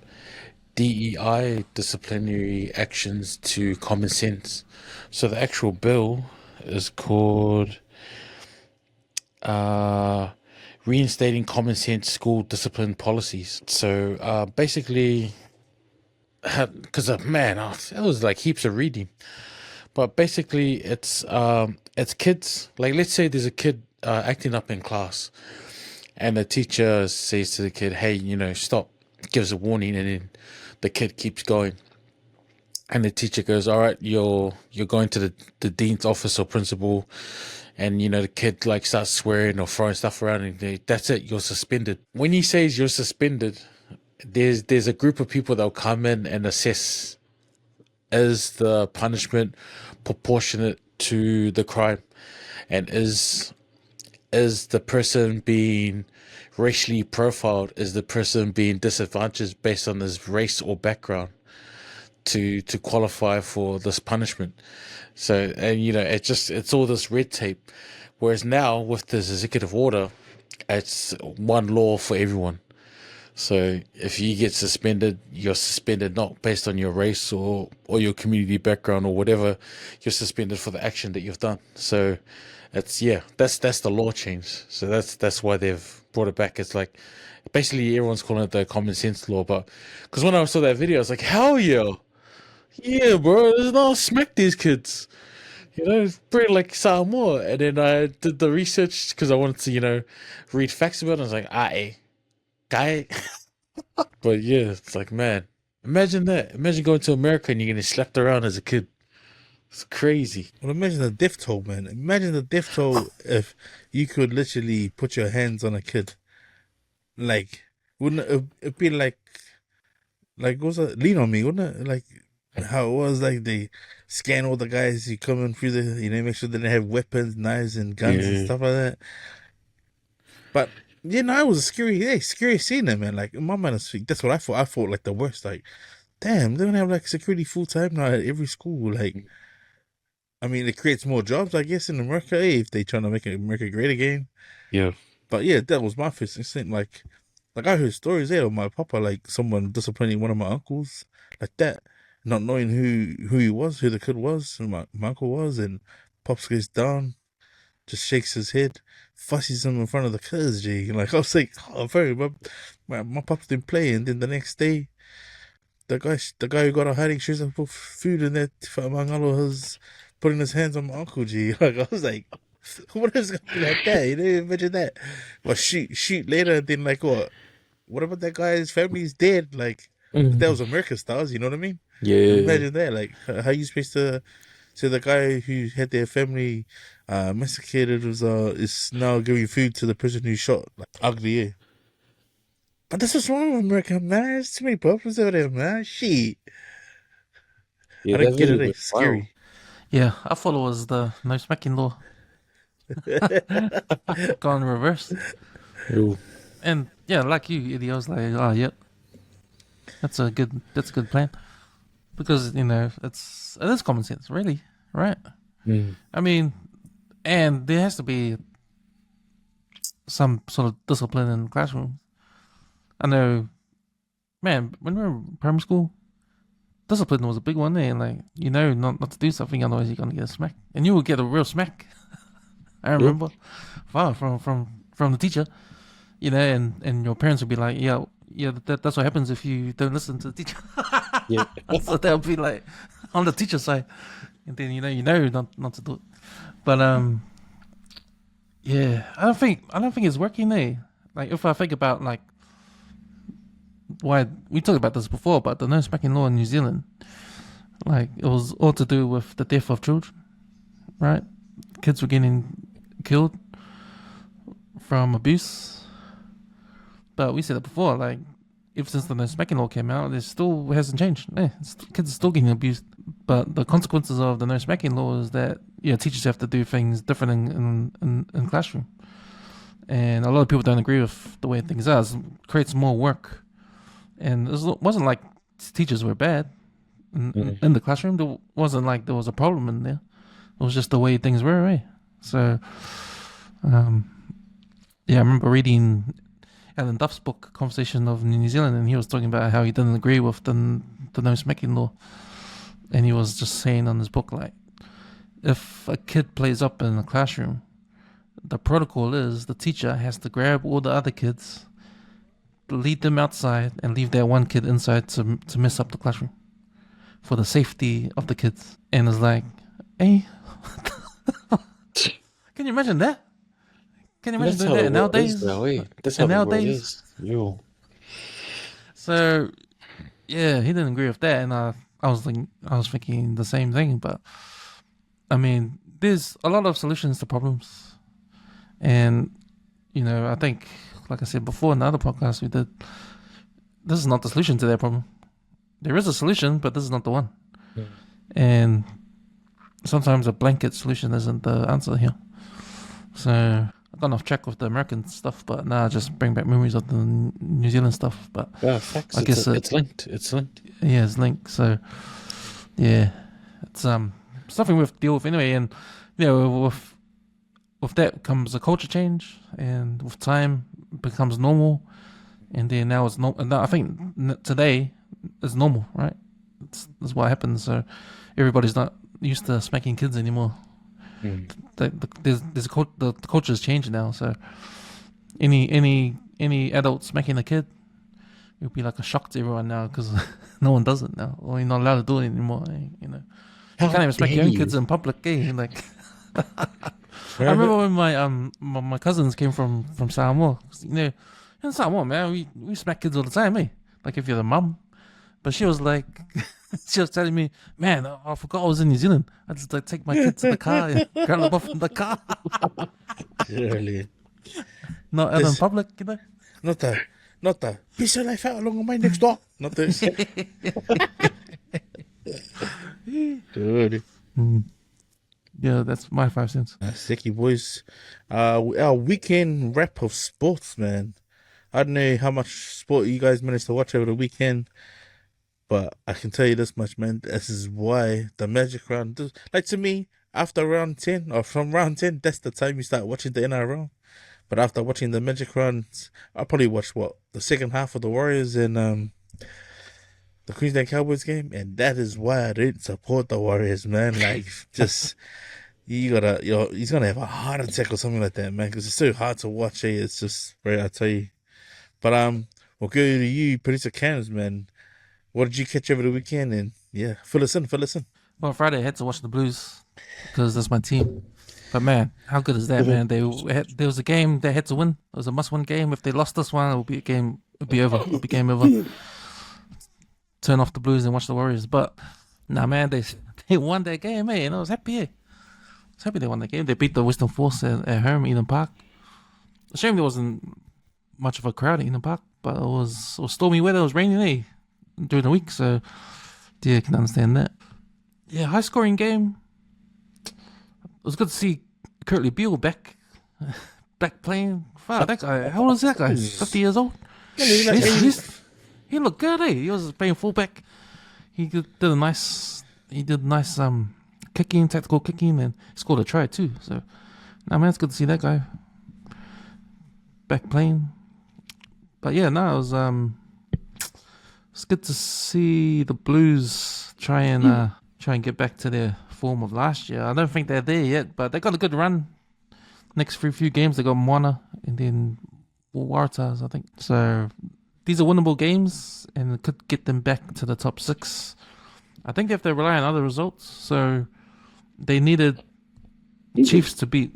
DEI disciplinary actions to common sense. So the actual bill is called Reinstating Common Sense School Discipline Policies. So basically, because man, it was like heaps of reading. But basically, it's kids. Like, let's say there's a kid acting up in class, and the teacher says to the kid, "Hey, stop," gives a warning, and then the kid keeps going. And the teacher goes, "All right, you're going to the dean's office or principal," and the kid like starts swearing or throwing stuff around, and that's it. You're suspended. When he says you're suspended, there's a group of people that'll come in and assess, is the punishment proportionate to the crime, and is the person being racially profiled, is the person being disadvantaged based on his race or background to qualify for this punishment. So, and it's all this red tape. Whereas now with this executive order, it's one law for everyone. So if you get suspended, you're suspended not based on your race or your community background or whatever. You're suspended for the action that you've done. So that's the law change. So that's why they've brought it back. It's like basically everyone's calling it the common sense law, but because when I saw that video, I was like, hell yeah, bro, there's no smack these kids. Pretty like Samoa. And then I did the research because I wanted to, read facts about it. I was like, guy. But yeah, it's like, man, imagine that. Imagine going to America and you're getting slapped around as a kid. It's crazy. Well, imagine the death toll, man. Imagine the death toll if you could literally put your hands on a kid. Like, wouldn't it be like what's that? Lean on Me, wouldn't it? Like how it was, like they scan all the guys who come in through make sure they didn't have weapons, knives, and guns and stuff like that. But it was a scary scene there, man. Like in my mind, that's what I thought. I thought like the worst. Like, damn, they're gonna have like security full time now at every school. Like, I mean, it creates more jobs, I guess, in America if they trying to make America great again. Yeah. But yeah, that was my first instinct. Like I heard stories there of my papa, like someone disciplining one of my uncles like that, not knowing who he was, who the kid was, who my uncle was, and pops goes down, just shakes his head, fusses him in front of the kids, G. Like I was like, oh, very, my pops didn't play, and then the next day, the guy who got a hiding shoes and put food in there for among all of his, putting his hands on my uncle, G. Like I was like, what is gonna be like that? You didn't imagine that. Well, shoot later, and then like what about that guy's family's dead? Like that was American stars, you know what I mean? Yeah. Imagine that. Like how you supposed to say the guy who had their family massacred is now giving food to the person who shot? Like ugly, yeah. But that's what's wrong with America, man. There's too many problems over there, man. Shit. Yeah, I don't get it. really It's scary. Yeah, I thought it was the no smacking law. Gone in reverse. Ooh. And yeah, like you, Eddie, I was like, oh, yep. That's a good plan. Because, it is common sense, really, right? Mm. I mean, and there has to be some sort of discipline in the classroom. I know, man, when we were in primary school, discipline was a big one there. Like, not to do something, otherwise you're gonna get a smack, and you will get a real smack. I remember, wow, from the teacher, and your parents would be like, yeah, that's what happens if you don't listen to the teacher. Yeah. So they'll be like on the teacher side, and then not to do it. But yeah, I don't think it's working there. Like if I think about like why we talked about this before, but the no smacking law in New Zealand, like it was all to do with the death of children, right? Kids were getting killed from abuse. But we said it before, like ever since the no smacking law came out, it still hasn't changed. Kids are still getting abused, but the consequences of the no smacking law is that teachers have to do things different in classroom, and a lot of people don't agree with the way things are. It creates more work, and it wasn't like teachers were bad in the classroom. There wasn't like there was a problem in there. It was just the way things were, right? So, I remember reading Alan Duff's book, Conversation of New Zealand, and he was talking about how he didn't agree with the no smacking law. And he was just saying on his book, like, if a kid plays up in a classroom, the protocol is the teacher has to grab all the other kids, lead them outside, and leave that one kid inside to mess up the classroom for the safety of the kids. And it's like, hey, can you imagine that? Can you imagine doing that nowadays? That's how nowadays. Yo. So, yeah, he didn't agree with that, and I was thinking the same thing. But I mean, there's a lot of solutions to problems, and I think, like I said before in the other podcast we did, this is not the solution to their problem. There is a solution, but this is not the one. Yeah. And sometimes a blanket solution isn't the answer here. So I've gone off track with the American stuff, but now I just bring back memories of the New Zealand stuff. But Yeah, facts. I guess It's linked. It's linked. yeah, it's linked. So yeah, it's something we have to deal with anyway. And you know, with that comes a culture change, and with time it becomes normal. And then now it's no. I think today is normal, right? That's what happens. So everybody's not used to smacking kids anymore. The culture is changing now. So any adult smacking a kid, it would be like a shock to everyone now because no one does it now, or you're not allowed to do it anymore. You know, you can't even smack your own kids in public. Like I remember when my cousins came from Samoa. You know, in Samoa, man, we smack kids all the time, eh? Like if you're the mum. But she was like, she was telling me, man, I forgot I was in New Zealand. I just like take my kids to the car and grab them off from the car. Really? Not out in public, you know? Not the piece of life out along my next door. Not this. Dude. Yeah, that's my 5 cents. Sicky boys. Our weekend wrap of sports, man. I don't know how much sport you guys managed to watch over the weekend, but I can tell you this much, man. This is why the Magic round, like to me, after round 10 or from round 10, that's the time you start watching the NRL. But after watching the Magic round, I'll probably watch the second half of the Warriors and the Queensland Cowboys game, and that is why I didn't support the Warriors, man. Like, just he's gonna have a heart attack or something like that, man, because it's so hard to watch. It's just right, I tell you. But we'll go to you, producer Cams, man. What did you catch over the weekend? And yeah, fill us in. Well, Friday I had to watch the Blues because that's my team. But man, how good is that, man? There was a game they had to win. It was a must-win game. If they lost this one, it would be a game. It'd be over. It'd be game over. Turn off the Blues and watch the Warriors. But nah, man, they won that game, eh? And I was happy. I was happy they won that game. They beat the Western Force at home, Eden Park. A shame there wasn't much of a crowd at Eden Park, but it was stormy weather. It was raining, eh? During the week, so yeah, I can understand that. Yeah, high scoring game. It was good to see Curtly Beale back playing. Fuck, that guy, how old is that guy? 50 years old? He looked good, eh? He was playing fullback. He did nice kicking, tactical kicking, and scored a try too. So, nah, man, it's good to see that guy back playing. But yeah, no, it was it's good to see the Blues try and get back to their form of last year. I don't think they're there yet, but they got a good run. Next few games, they got Moana and then Waratahs, I think. So these are winnable games, and it could get them back to the top 6. I think they have to rely on other results. So they needed Chiefs to beat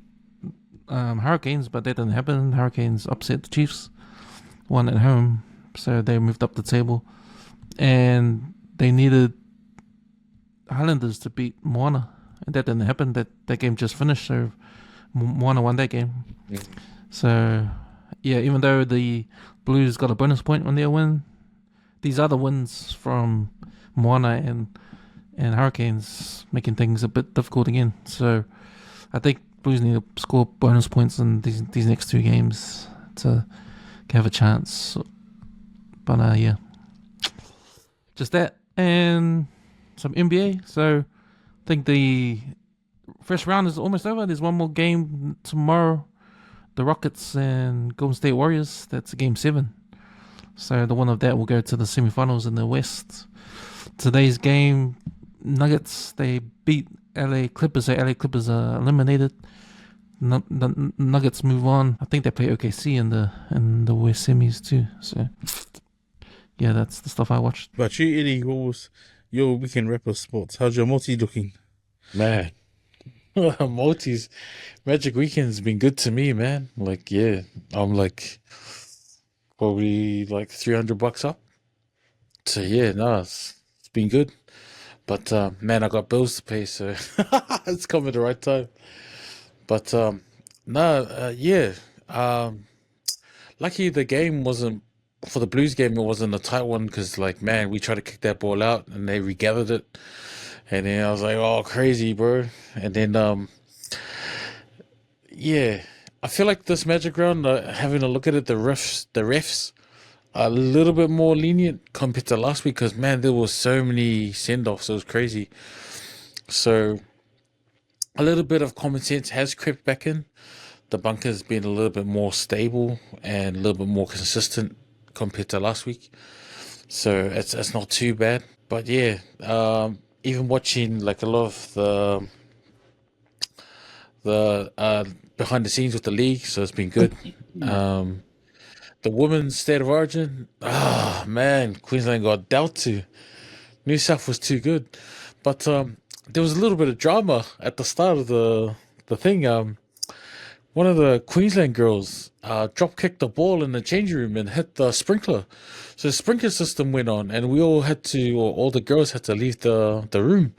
Hurricanes, but that didn't happen. Hurricanes upset the Chiefs, won at home, so they moved up the table. And they needed Highlanders to beat Moana, and that didn't happen. That game just finished, so Moana won that game. Yeah. So yeah, even though the Blues got a bonus point on their win, these other wins from Moana and Hurricanes making things a bit difficult again. So I think Blues need to score bonus points in these next 2 games to have a chance. But yeah, just that and some NBA. So I think the first round is almost over. There's one more game tomorrow. The Rockets and Golden State Warriors. That's game 7. So the winner of that will go to the semifinals in the West. Today's game, Nuggets, they beat LA Clippers. So LA Clippers are eliminated. The Nuggets move on. I think they play OKC in the West semis too. So yeah, that's the stuff I watched. But you, Eddie, what was your weekend wrap of sports? How's your multi looking? Man, multis, Magic Weekend's been good to me, man. Like, yeah, I'm like probably like $300 up. So yeah, no, it's been good. But man, I got bills to pay, so it's coming at the right time. But yeah, lucky the game wasn't for the Blues game, it wasn't a tight one because, like, man, we tried to kick that ball out and they regathered it, and then I was like, oh, crazy, bro. And then, yeah, I feel like this Magic round, having a look at it, the refs are a little bit more lenient compared to last week because, man, there was so many send-offs. It was crazy. So a little bit of common sense has crept back in. The bunker's been a little bit more stable and a little bit more consistent compared to last week. So it's not too bad. But yeah, even watching like a lot of the behind the scenes with the league, so it's been good. The women's state of origin, man, Queensland got dealt to. New South was too good, but there was a little bit of drama at the start of the thing. One of the Queensland girls drop kicked the ball in the changing room and hit the sprinkler. So the sprinkler system went on, and we all had to, or all the girls had to leave the room.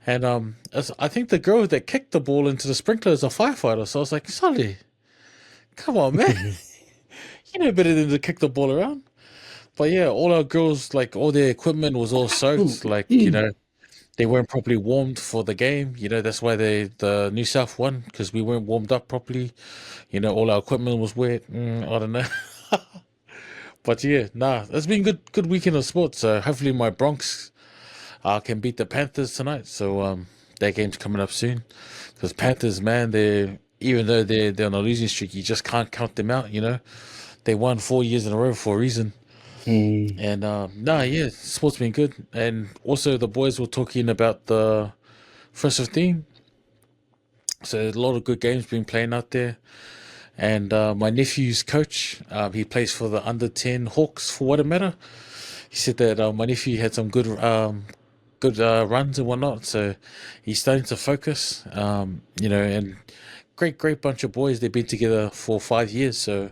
And I think the girl that kicked the ball into the sprinkler is a firefighter. So I was like, Sully, come on, man. You know better than to kick the ball around. But yeah, all our girls, like all their equipment was all soaked. Like, they weren't properly warmed for the game. That's why the New South won, because we weren't warmed up properly. All our equipment was wet. I don't know. But yeah, it's been good weekend of sports. So hopefully my Bronx can beat the Panthers tonight. So that game's coming up soon. Because Panthers, man, even though they're on a losing streak, you just can't count them out. They won 4 years in a row for a reason. And yeah, sport's been good. And also the boys were talking about the 1st of theme. So a lot of good games been playing out there. And my nephew's coach, he plays for the under 10 Hawks for What It Matter. He said that my nephew had some good runs and whatnot. So he's starting to focus. And great bunch of boys. They've been together for 5 years. So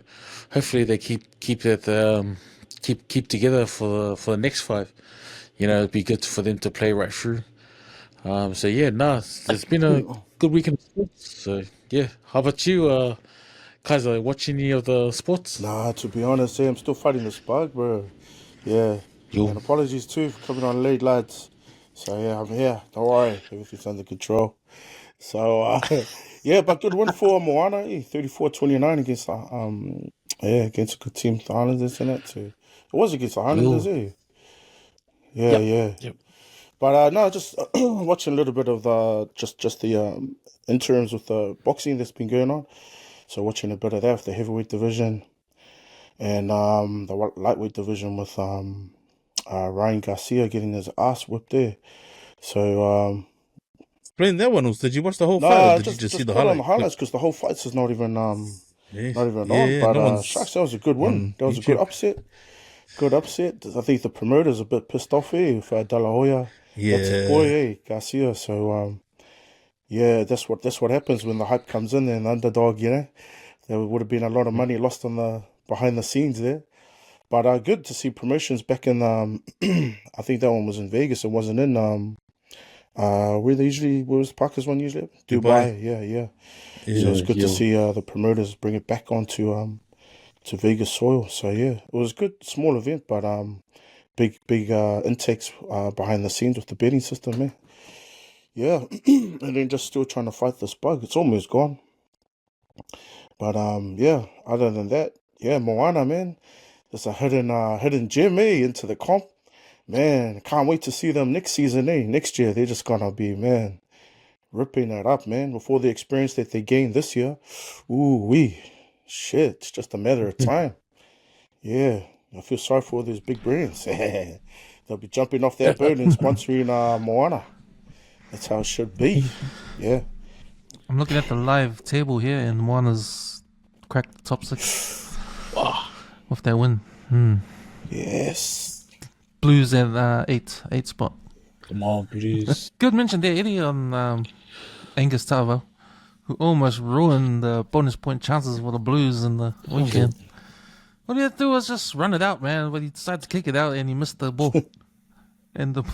hopefully they keep that. Keep together for the next 5. It'd be good for them to play right through. So yeah, it's been a good weekend of sports. So yeah, how about you, Kaiser? Watch any of the sports? Nah, to be honest, I'm still fighting this bug, bro. Yeah. And apologies too for coming on late, lads. So yeah, I'm here. Don't worry, everything's under control. So yeah, but good win for Moana, 34-29 against against a good team, the Islanders in it too. It was against the Islanders, Yeah. Yep. But no, just watching a little bit of the just the interims with the boxing that's been going on. So watching a bit of that with the heavyweight division and the lightweight division with Ryan Garcia getting his ass whipped there. So Playing that one, did you watch the whole fight, or did you just see the put on the highlights? highlights because the whole fight is not even on. Yeah, But Sharks, that was a good win. That was a good upset. Good upset. I think the promoter's a bit pissed off here with De La Hoya. That's his boy, Garcia. So yeah, that's what happens when the hype comes in and the underdog. There would have been a lot of money lost on the behind the scenes there. But good to see promotions back in. I think that one was in Vegas. It wasn't in where was Parker's one usually? Dubai. Yeah. So it's good to see the promoters bring it back onto to Vegas soil. So yeah, it was a good small event, but big intakes behind the scenes with the betting system, man. Yeah, and then just still trying to fight this bug. It's almost gone. But yeah, other than that, yeah, Moana, man, it's a hidden gem, into the comp. Man, can't wait to see them next season, Next year, they're just gonna be, man, ripping it up, man. Before the experience that they gained this year, shit, it's just a matter of time. Yeah, I feel sorry for all these big brands. They'll be jumping off that boat and sponsoring Moana. That's how it should be. Yeah. I'm looking at the live table here, and Moana's cracked the top 6 with that win. Yes. Blues at 8 spot. Come on, Blues. Good mention there, Eddie, on Angus Tava, who almost ruined the bonus point chances for the Blues in the weekend. What he had to do was just run it out, man. But he decided to kick it out, and he missed the ball. And the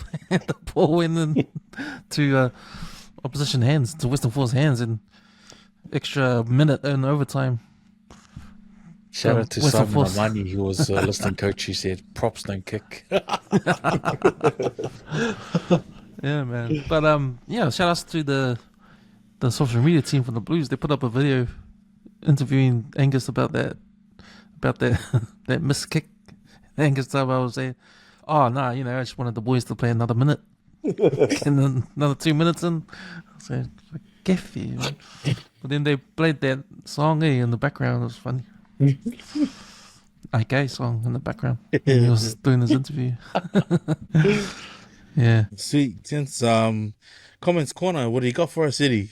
ball went into opposition hands, to Western Force hands, in extra minute in overtime. Shout out to Western Simon Force. Amani, who was a listening coach. He said, props don't kick. Yeah, man. But yeah, shout outs to the social media team from the Blues. They put up a video interviewing Angus about that that missed kick. Angus time I was saying, oh no, I just wanted the boys to play another minute. And then another 2 minutes in. I said, "Get you." But then they played that song in the background. It was funny. A gay song in the background. When he was doing his interview. Yeah. Sweet. Since comments corner, what do you got for us, Eddie?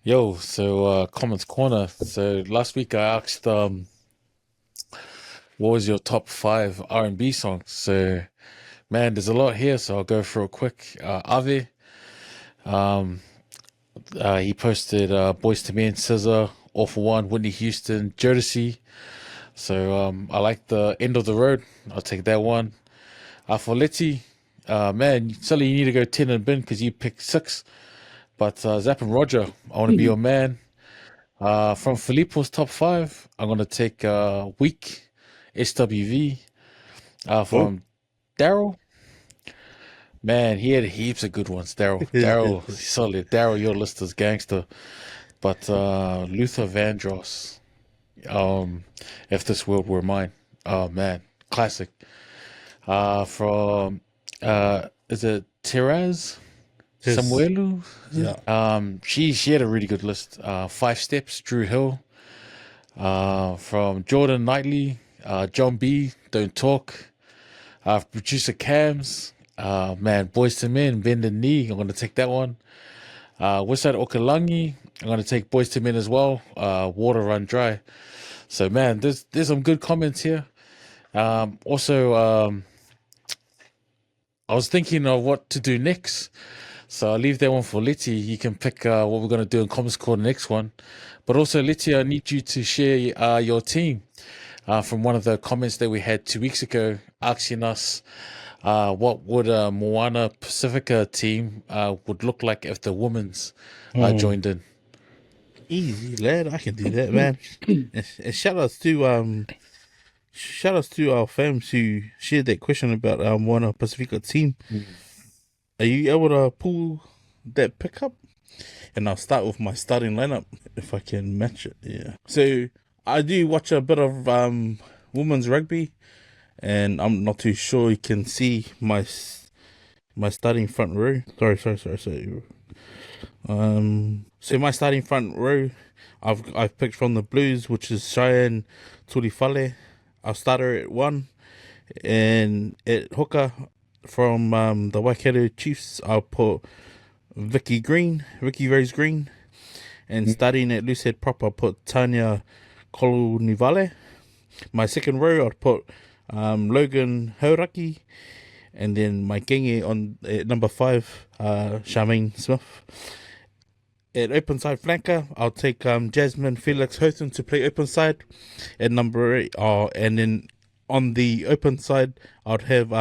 Yo, so comments corner. So last week I asked, what was your top 5 R&B songs? So, man, there's a lot here, so I'll go through it quick. Ave, he posted Boys to Men, SZA, All for One, Whitney Houston, Jodeci. So I like the End of the Road. I'll take that one. For Letty, man, Sully, you need to go 10 and bin because you picked 6. But Zapp and Roger, I want to be your man. From Filippo's top 5, I'm going to take Weak, SWV. From Daryl, man, he had heaps of good ones. Daryl, solid. Daryl, your list is gangster. But Luther Vandross, If This World Were Mine. Oh, man, classic. From, is it Tiraz? Samuelu? Yeah. She had a really good list. 5 Steps, Drew Hill. From Jordan Knightley, John B, Don't Talk. Producer Cams, man, Boys to Men, Bend the Knee. I'm going to take that one. Westside Okalangi, I'm going to take Boys to Men as well. Water Run Dry. So, man, there's some good comments here. Also, I was thinking of what to do next. So I'll leave that one for Letty. You can pick what we're going to do in Comments Call the next one. But also, Letty, I need you to share your team from one of the comments that we had 2 weeks ago, asking us what would a Moana Pacifica team would look like if the women's joined in. Easy, lad. I can do that, man. And shout outs to our fans who shared that question about Moana Pacifica team. Are you able to pull that pickup? And I'll start with my starting lineup if I can match it. Yeah. So I do watch a bit of women's rugby, and I'm not too sure you can see my starting front row. Sorry. So my starting front row, I've picked from the Blues, which is Cheyenne Tulifale. I'll start her at 1, and at hooker from the Waikato Chiefs, I'll put Vicky Rose Green, and starting at loosehead prop, I'll put Tanya Kolonivale. My second row, I'll put Logan Hauraki, and then my genge on at number 5, Charmaine Smith. At open side flanker, I'll take Jasmine Felix Houghton to play open side at number 8. And then on the open side, I'd have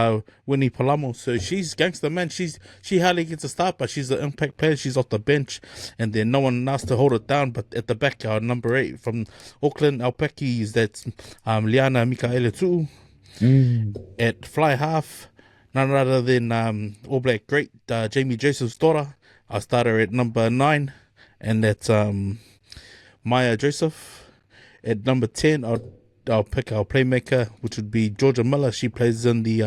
Winnie Palamo. So she's gangster, man. She hardly gets a start, but she's an impact player. She's off the bench, and then no one else to hold it down. But at the back, number 8 from Auckland Alpacas, that's Liana Mikaele-Tu'u. At fly half, none other than All Black great Jamie Joseph's daughter. I'll start her at number 9, and that's Maya Joseph. At number 10, I'll pick our playmaker, which would be Georgia Miller. She plays in the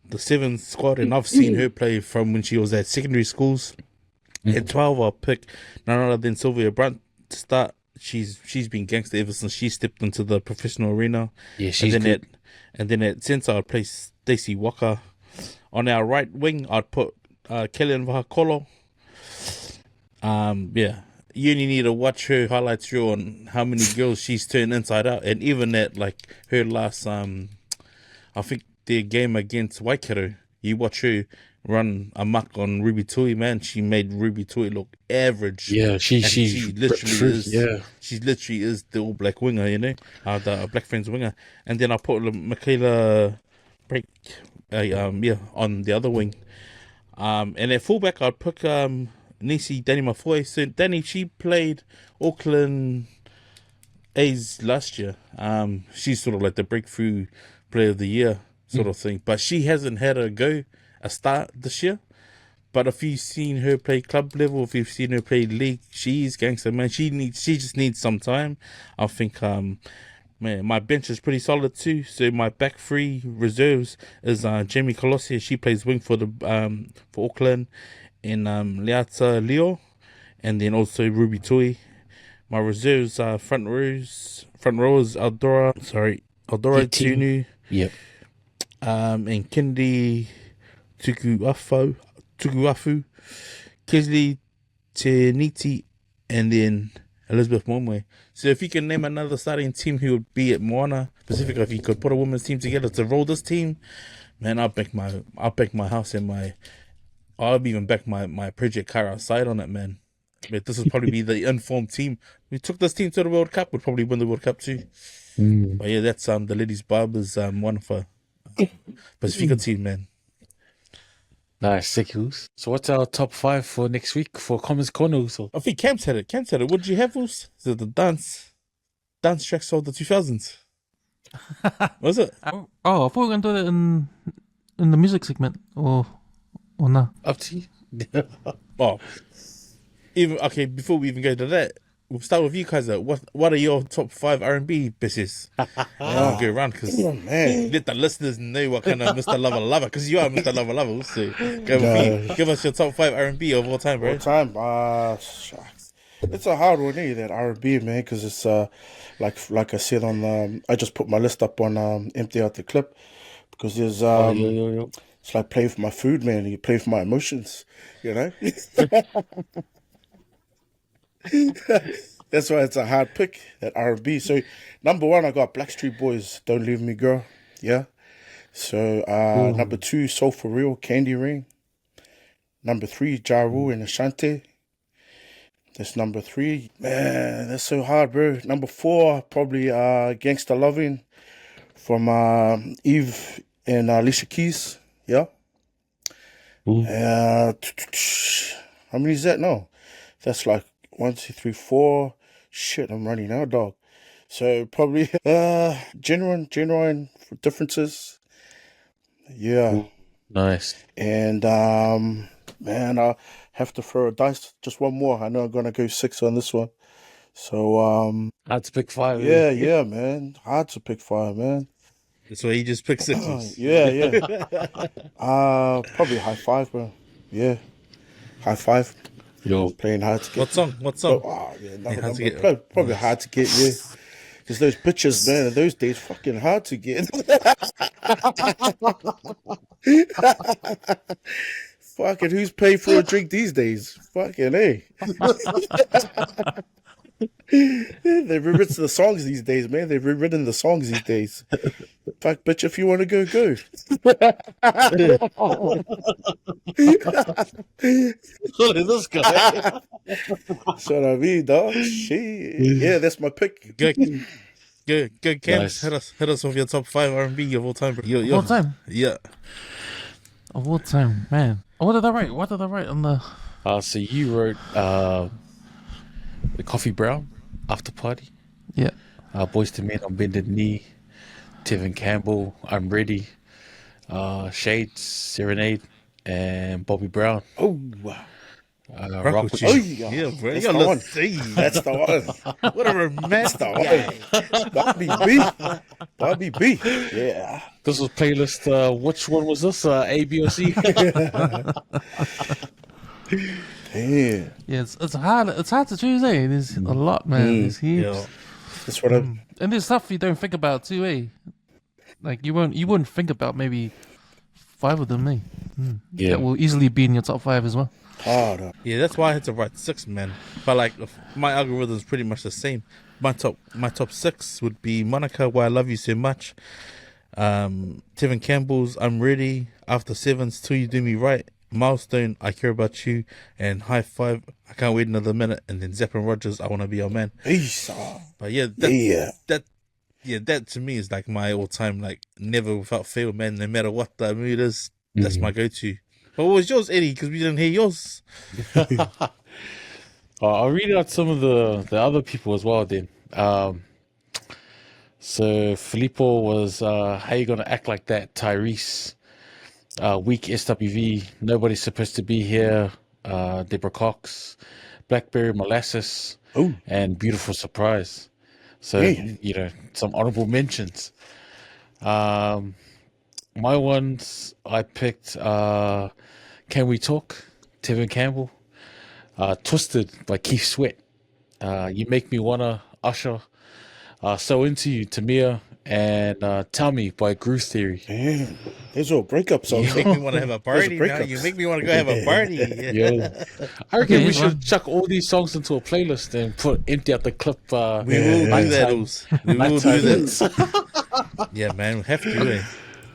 7th squad, and I've seen her play from when she was at secondary schools. At 12, I'll pick none other than Sylvia Brunt to start. She's been gangster ever since she stepped into the professional arena. Yeah, she's good. And then at centre, I'd play Stacey Walker. On our right wing, I'd put Kellyanne Vahakolo. Yeah. You only need to watch her highlights reel on how many girls she's turned inside out. And even at like her last I think their game against Waikato, you watch her run amok on Ruby Tui, man. She made Ruby Tui look average. Yeah, she literally is. Yeah, she literally is the All Black winger, the Black Friends winger. And then I put Michaela Break, on the other wing. And at fullback, I'd pick Nisi Danny Mafoy. So Danny, she played Auckland A's last year. She's sort of like the breakthrough player of the year sort of thing. But she hasn't had a start this year. But if you've seen her play club level, if you've seen her play league, she's gangster, man. She just needs some time. I think man, my bench is pretty solid too. So my back three reserves is Jamie Colossia. She plays wing for Auckland, and Leata Leo, and then also Ruby Tui. My reserves are front row is Aldora Tunu. Yep. And Kennedy Tukuafu, Kesley Teniti, and then Elizabeth Momwe. So if you can name another starting team who would be at Moana Pacifica, if you could put a women's team together to roll this team, man, I'll back my house and I'll even back my Project Kara side on it, man. But this would probably be the informed team. We took this team to the World Cup, would probably win the World Cup too. But yeah, that's the ladies' barbers one for Pacifica team, man. Nice, sickles. So what's our top 5 for next week for Commons Corner also? I think Cam's had it. What did you have, Wolves? The dance tracks of the 2000s. Was it? I thought we were going to do it in the music segment, or no? Up to you. Oh, before we even go to that, we'll start with you, Kaiser. What are your top 5 R&B bitches? I'll go around because let the listeners know what kind of Mr. Lover, because you are Mr. Lover. So go with you. Give us your top 5 R&B of all time, bro. All time, it's a hard one, that R&B, man, because it's like I said on I just put my list up on Empty Out the Clip, because there's it's like playing for my food, man. You play for my emotions, you know. That's why it's a hard pick, that R&B. So number 1, I got Blackstreet Boys, Don't Leave Me Girl. Yeah. So number 2, Soul For Real, Candy Rain. Number 3, Ja Rule and Ashanti. That's number 3. Man, that's so hard, bro. Number 4, probably Gangsta Loving from Eve and Alicia Keys. Yeah. How many is that? No. That's like 1, 2, 3, 4. Shit, I'm running out, dog. So probably genuine differences. Yeah. Nice. And man, I have to throw a dice. Just one more. I know I'm gonna go 6 on this one. So Hard to pick 5. yeah, man. Hard to pick 5, man. So he just picked 6. Yeah. Probably High Five, bro. Yeah. High Five. Yo. Playing hard to get. What song? Probably hard to get, yeah. Because those pictures, man, in those days, fucking hard to get. Fucking who's paying for a drink these days? Fucking hey. They've rewritten the songs these days, man. They've rewritten the songs these days. Fuck, bitch, if you want to go, go. Look at this guy. That's what I mean, dog. Shit. Yeah, that's my pick. Good, Cam. Nice. Hit us with your top 5 R&B of all time, bro. Of all time? Yeah. Of all time, man. What did I write on the... So you wrote the Coffee Brown, After Party. Yeah. Boys to Men on Bended Knee. Tevin Campbell, I'm Ready. Shades, Serenade, and Bobby Brown. Oh, wow. Rock with you. Oh, Yeah, bro. That's the one. That's the one. What a romantic guy. Bobby B. Yeah. This was playlist. Which one was this? A, B, or C? Damn. Yeah, it's hard to choose, eh? There's a lot, man. There's heaps. Yeah. That's what I'm... And there's stuff you don't think about too, eh? Like you wouldn't think about maybe 5 of them, eh? Yeah. That will easily be in your top 5 as well. hard. Yeah, that's why I had to write 6, man. But like, my algorithm is pretty much the same. My top 6 would be Monica, Why I Love You So Much, Tevin Campbell's I'm Ready, After Sevens, Till You Do Me Right, Milestone, I Care About You, and High Five, I Can't Wait Another Minute, and then Zepp and Rogers, I Wanna Be Your Man. But yeah, that to me is like my all-time, like, never without fail, man. No matter what the mood is, that's my go-to. But what was yours, Eddie? Because we didn't hear yours. I'll read out some of the other people as well then. So Filippo was how you gonna act like that, Tyrese? Weak SWV, nobody's supposed to be here. Deborah Cox, Blackberry Molasses, Oh, and Beautiful Surprise. So yeah. some honorable mentions. My ones I picked. Can We Talk? Tevin Campbell. Twisted by Keith Sweat. You Make Me Wanna, Usher. So Into You, Tamir, and Tell Me by Groove Theory. Man, these are all breakup songs. You make me want to have a party now. You make me want to go have a party. Yo, I reckon we should chuck all these songs into a playlist and put empty out the clip. We will do that. We will do that. Yeah, man, we have to. Eh?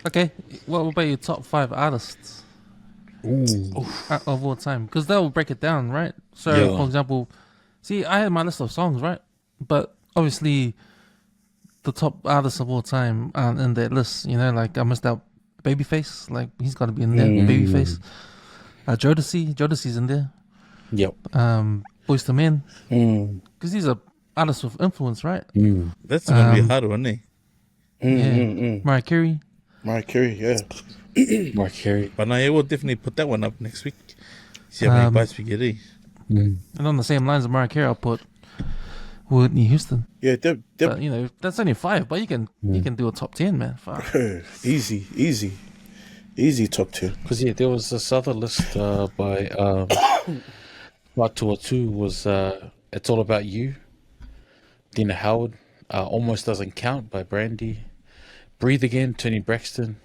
Okay, what about your top 5 artists of all time? Because that will break it down, right? So, for example, see, I had my list of songs, right? But obviously, the top artists of all time aren't in that list. You know, like I missed out Babyface. Like he's got to be in there. Babyface. Jodeci's in there. Yep. Boyz II Men. Because these are artists with influence, right? That's gonna be hard, isn't it? Yeah. Mariah Carey. Mariah Carey, yeah. Mariah Carey. But now, we'll definitely put that one up next week. See how many bites we get. And on the same lines of Mariah Carey, I'll put Whitney Houston. Yeah, but, you know, that's only 5, but you can do a top 10, man. Fuck. Easy top 10. Because there was this other list by Watu was It's All About You, Dina Howard, Almost Doesn't Count by Brandy, Breathe Again, Tony Braxton.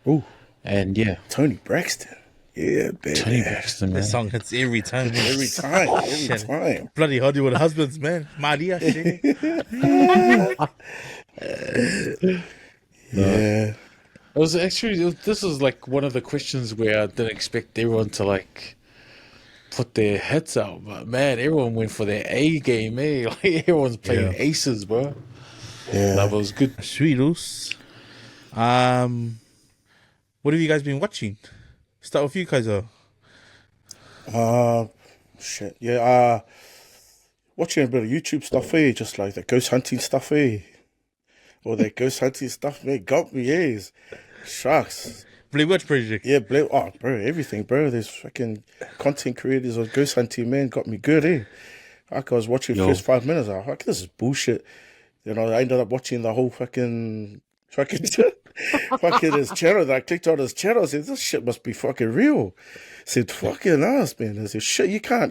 Ooh. And Tony Braxton. Yeah, baby. Tony Braxton, man. That song hits every time. Every time. Bloody Hollywood husbands, man. Maria, shit. Yeah. It was actually, this is like one of the questions where I didn't expect everyone to like put their heads out. But man, everyone went for their A game, eh? Like everyone's playing aces, bro. Yeah. That was good. Sweetos. What have you guys been watching? Start with you, Kaiser. Shit. Yeah, watching a bit of YouTube stuff, eh? Just like the ghost hunting stuff, eh? Or that ghost hunting stuff, man, got me, eh? Shucks. Blair Witch Project. Yeah, Blair. Oh, bro, everything, bro. There's fucking content creators of ghost hunting, man, got me good, eh? Like I was watching the first 5 minutes, I was like, this is bullshit. You know, I ended up watching the whole fucking his channel. That I clicked on his channel. I said, this shit must be fucking real. I said, fucking ass, man. I said, shit, you can't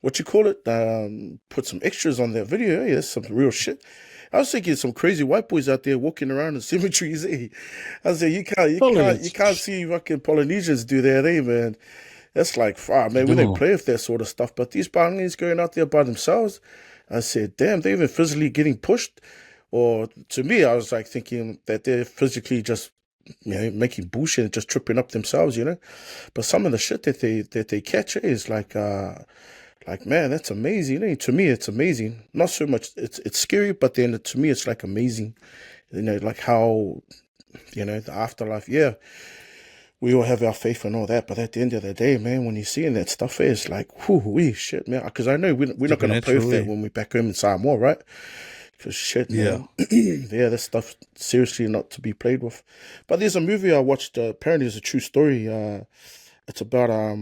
what you call it? Put some extras on that video. Hey, that's some real shit. I was thinking some crazy white boys out there walking around in cemeteries. Eh? I said, you can't see fucking Polynesians do that, eh, man. That's like far, man. When they play with that sort of stuff, but these Polynesians going out there by themselves, I said, damn, they're even physically getting pushed. Or to me, I was like thinking that they're physically just, you know, making bullshit and just tripping up themselves, you know. But some of the shit that they catch is like, man, that's amazing. Eh? To me, it's amazing. Not so much, it's scary, but then to me, it's like amazing. You know, like how, you know, the afterlife. Yeah, we all have our faith and all that, but at the end of the day, man, when you're seeing that stuff, it's like, whoo, shit, man. Because I know we're not going to play with that when we're back home in Samoa, right? For shit, man. Yeah, that stuff seriously not to be played with. But there's a movie I watched. Apparently, it's a true story. It's about a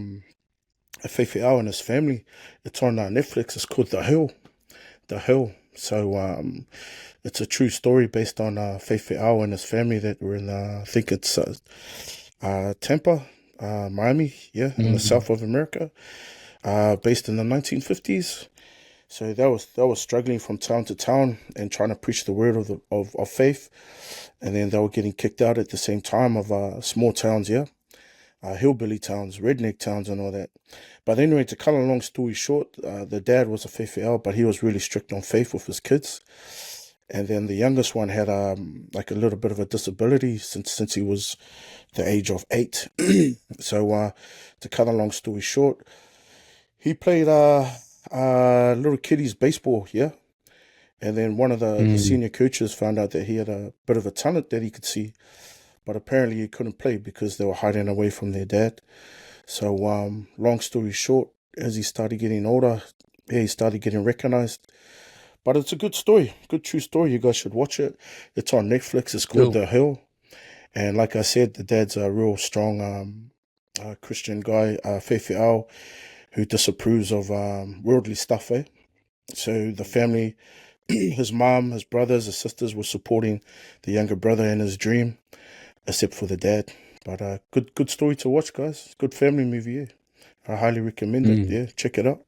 Feifeau and his family. It's on Netflix. It's called The Hill. The Hill. So it's a true story based on Feifeau and his family that were in. I think it's Tampa, Miami. Yeah, in the south of America. Based in the 1950s. So that was struggling from town to town and trying to preach the word of faith, and then they were getting kicked out at the same time of small towns, hillbilly towns, redneck towns, and all that. But anyway, to cut a long story short, the dad was a Feifeau, but he was really strict on faith with his kids, and then the youngest one had like a little bit of a disability since he was the age of 8. So to cut a long story short, he played little kiddies baseball, and then one of the senior coaches found out that he had a bit of a talent that he could see, but apparently he couldn't play because they were hiding away from their dad. So long story short, as he started getting older, he started getting recognized But it's a good story, good true story. You guys should watch it. It's on Netflix. It's called Cool. The Hill. And like I said, the dad's a real strong Christian guy, Fia, who disapproves of worldly stuff, eh? So the family, his mom, his brothers, his sisters were supporting the younger brother in his dream, except for the dad. But good story to watch, guys. Good family movie, yeah. I highly recommend it. Yeah, check it out.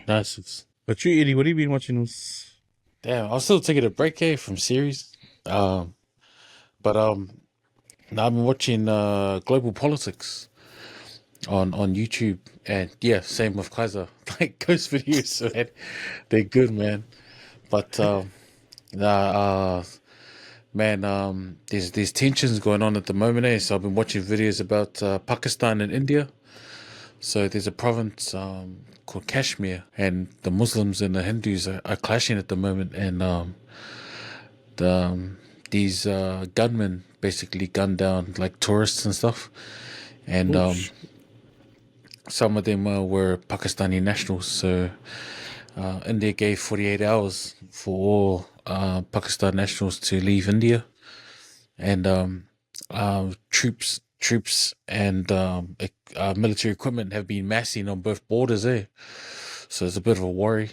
Nice. But you, Eddie, what have you been watching? Damn, I was still taking a break here from series. But now I've been watching Global Politics on YouTube, and yeah, same with Kaiser. Like ghost videos, man. They're good, man. But there's tensions going on at the moment, eh? So I've been watching videos about Pakistan and India. So there's a province called Kashmir, and the Muslims and the Hindus are clashing at the moment, and these gunmen basically gun down like tourists and stuff, and some of them were Pakistani nationals. So India gave 48 hours for all Pakistan nationals to leave India, and troops and military equipment have been massing on both borders, eh? So it's a bit of a worry.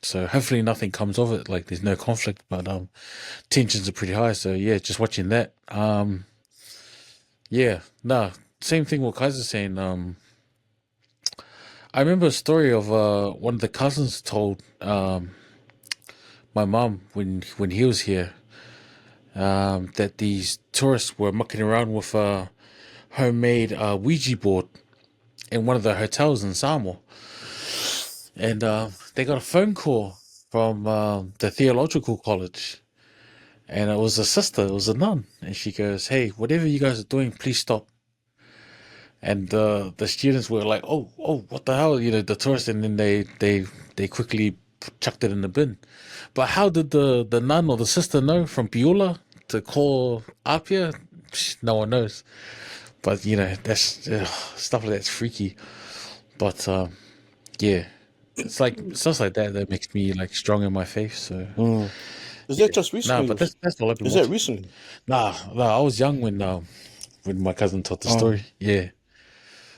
So hopefully nothing comes of it. Like there's no conflict, but tensions are pretty high. So yeah, just watching that. Same thing what Kaiser's saying. I remember a story of one of the cousins told my mom when he was here. That these tourists were mucking around with a homemade Ouija board in one of the hotels in Samoa. And they got a phone call from the theological college. And it was a sister, it was a nun. And she goes, "Hey, whatever you guys are doing, please stop." And the students were like, oh, what the hell? You know, the tourists. And then they quickly chucked it in the bin. But how did the nun or the sister know from Beulah to call Apia? No one knows. But, you know, that's stuff like that's freaky. But, yeah, it's like stuff like that makes me like strong in my faith. So, Is that just recently? but that's all I've been Is watching. that recently? Nah, I was young when my cousin told the story. Yeah.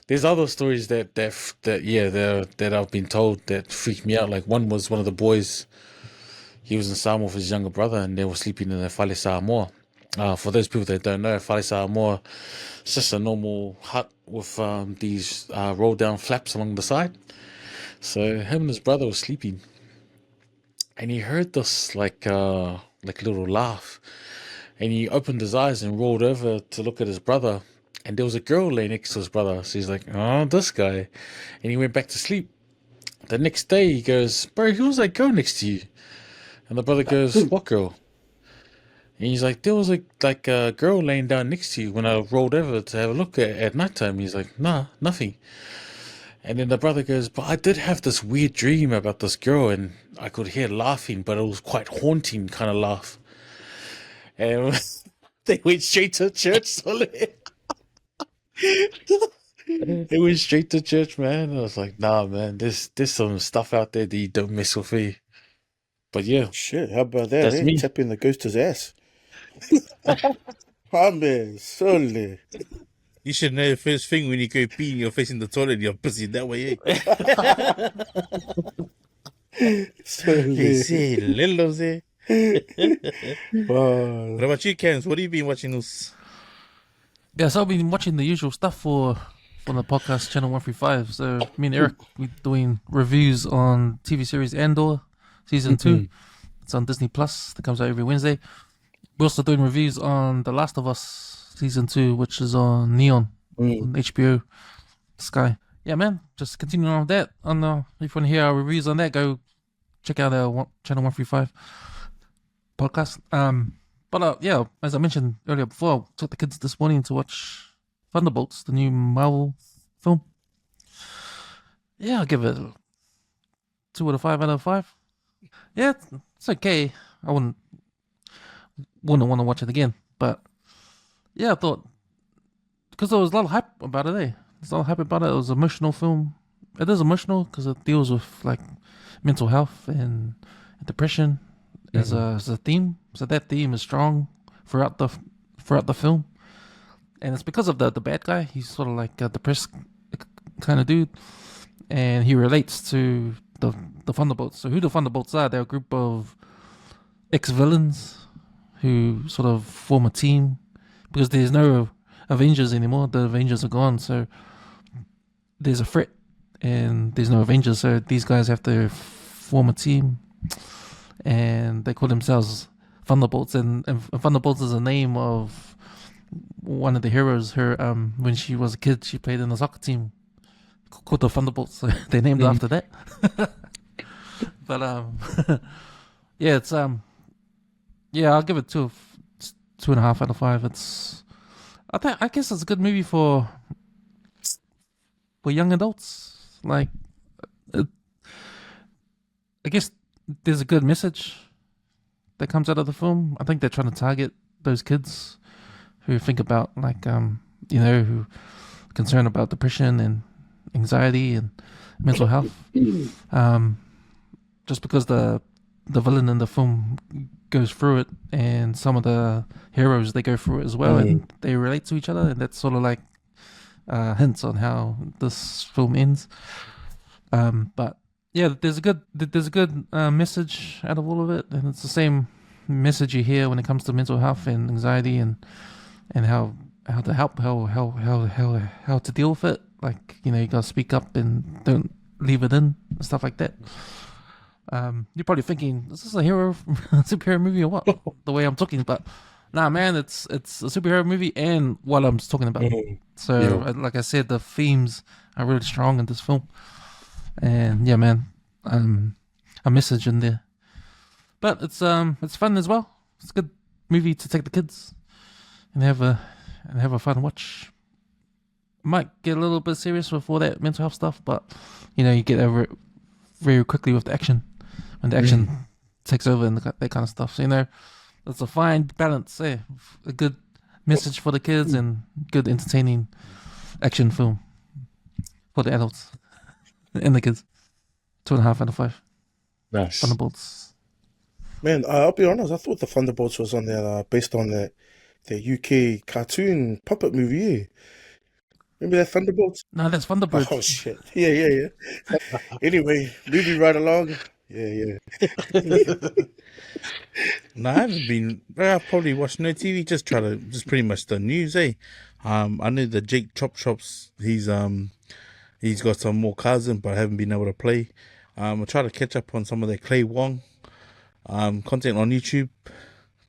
There's other stories that I've been told that freaked me out. Like one was one of the boys. He was in Samoa with his younger brother, and they were sleeping in a Fale Samoa. For those people that don't know, Fale Samoa is just a normal hut with these roll down flaps along the side. So him and his brother were sleeping, and he heard this like little laugh, and he opened his eyes and rolled over to look at his brother. And there was a girl laying next to his brother. So he's like, "Oh, this guy." And he went back to sleep. The next day, he goes, "Bro, who was that girl next to you?" And the brother goes, "What girl?" And he's like, "There was like a girl laying down next to you when I rolled over to have a look at nighttime." He's like, "Nah, nothing." And then the brother goes, "But I did have this weird dream about this girl, and I could hear laughing, but it was quite haunting kind of laugh." And they went straight to church, Solid. It went straight to church, man. I was like, "Nah, man, there's some stuff out there that you don't mess with me." But yeah, Shit, how about that? that's me. Tapping the ghost's ass. Man, surely. You should know the first thing when you go pee and you're facing the toilet, you're busy that way, eh? Surely. Say, little, say. Wow. What about you, Kens? What have you been watching this? Yeah, so I've been watching the usual stuff for the podcast channel 135. So me and Eric, we're doing reviews on TV series Andor season 2. It's on Disney Plus. That comes out every Wednesday. We're also doing reviews on The Last of Us season 2, which is on Neon on HBO Sky. Yeah, man, just continuing on with that. If you want to hear our reviews on that, go check out our channel 135 podcast. But yeah, as I mentioned earlier before, I took the kids this morning to watch Thunderbolts, the new Marvel film. Yeah, I'll give it 2 out of 5 out of 5. Yeah, it's okay. I wouldn't want to watch it again. But yeah, I thought, because there was a lot of hype about it, eh? There's a lot of hype about it. It was an emotional film. it is emotional because it deals with like mental health and depression as a theme. So that theme is strong throughout the film, and it's because of the bad guy. He's sort of like a depressed kind of dude, and he relates to the Thunderbolts. So who the Thunderbolts are? They're a group of ex-villains who sort of form a team because there's no Avengers anymore. The Avengers are gone, so there's a threat and there's no Avengers, so these guys have to form a team, and they call themselves Thunderbolts. And Thunderbolts is a name of one of the heroes. Her when she was a kid, she played in a soccer team called the Thunderbolts, so they named it after that. But yeah, it's yeah, I'll give it 2.5 out of 5. I guess it's a good movie for young adults. Like, I guess there's a good message that comes out of the film. I think they're trying to target those kids who think about like who are concerned about depression and anxiety and mental health. Just because the villain in the film goes through it, and some of the heroes, they go through it as well, and they relate to each other, and that's sort of like hints on how this film ends. But yeah, there's a good message out of all of it, and it's the same message you hear when it comes to mental health and anxiety and how to help, how to deal with it. Like, you gotta speak up and don't leave it in, and stuff like that. You're probably thinking, is this a superhero movie or what? The way I'm talking, but nah, man, it's a superhero movie and what I'm talking about. So, like I said, the themes are really strong in this film, and yeah, man, a message in there. But it's fun as well. It's a good movie to take the kids and have a fun watch. Might get a little bit serious with all that mental health stuff, but you get over it very quickly with the action. When the action takes over and that kind of stuff. So, it's a fine balance, a good message for the kids and good entertaining action film for the adults and the kids. 2.5 out of 5. Nice. Thunderbolts. Man, I'll be honest, I thought the Thunderbolts was on there based on the UK cartoon puppet movie. Remember that Thunderbolts? No, that's Thunderbirds. Oh shit! Yeah. Anyway, moving right along. Yeah. No, I haven't been. I've probably watched no TV. Just pretty much the news. I know that Jake Chop Chops. He's got some more cars in, but I haven't been able to play. I try to catch up on some of the Clay Wong content on YouTube.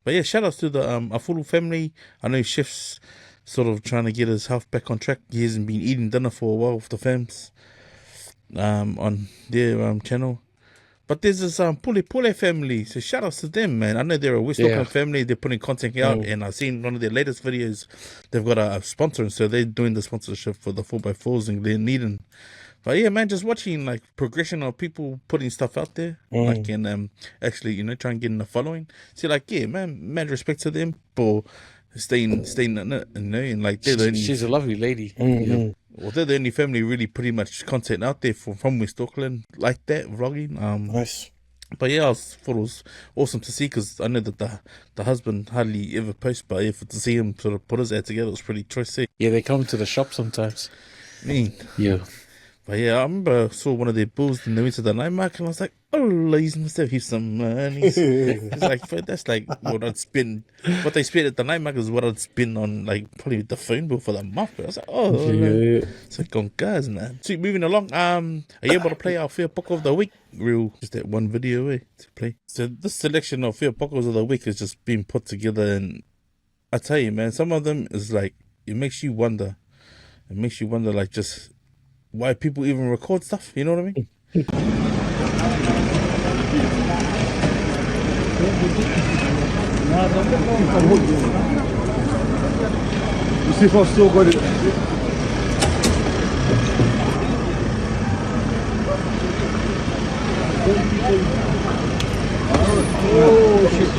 But yeah, shout outs to the Afuru family. I know Chef's sort of trying to get his health back on track. He hasn't been eating dinner for a while with the fams on their channel. But there's this Pule family, so shout outs to them, man. I know they're a West Auckland family. They're putting content out, and I've seen one of their latest videos. They've got a sponsor, so they're doing the sponsorship for the 4x4s in Glen. But yeah, man, just watching like progression of people putting stuff out there, like and actually try and get in the following. So like, yeah, man, mad respect to them for staying in it, and like she's a lovely lady. Well, they're the only family really pretty much content out there from West Auckland like that, vlogging. Nice. But yeah, I thought it was awesome to see, because I know that the husband hardly ever posts, but yeah, to see him sort of put his ad together, it was pretty choice. Yeah, they come to the shop sometimes. Yeah. But yeah, I remember I saw one of their bulls and they went to the night market, and I was like, oh, he's must have some money. It's like, that's like what I'd spend. What they spend at the night market is what I'd spend on like probably the phone bill for the month. I was like, it's like on cars now. So moving along, are you able to play our Fia Poko of the week? Just that one video to play. So this selection of Fia Pokos of the week is just being put together, and I tell you, man, some of them is like, it makes you wonder. It makes you wonder, like, just why people even record stuff, you know what I mean? You see if I still got it. Oh shit.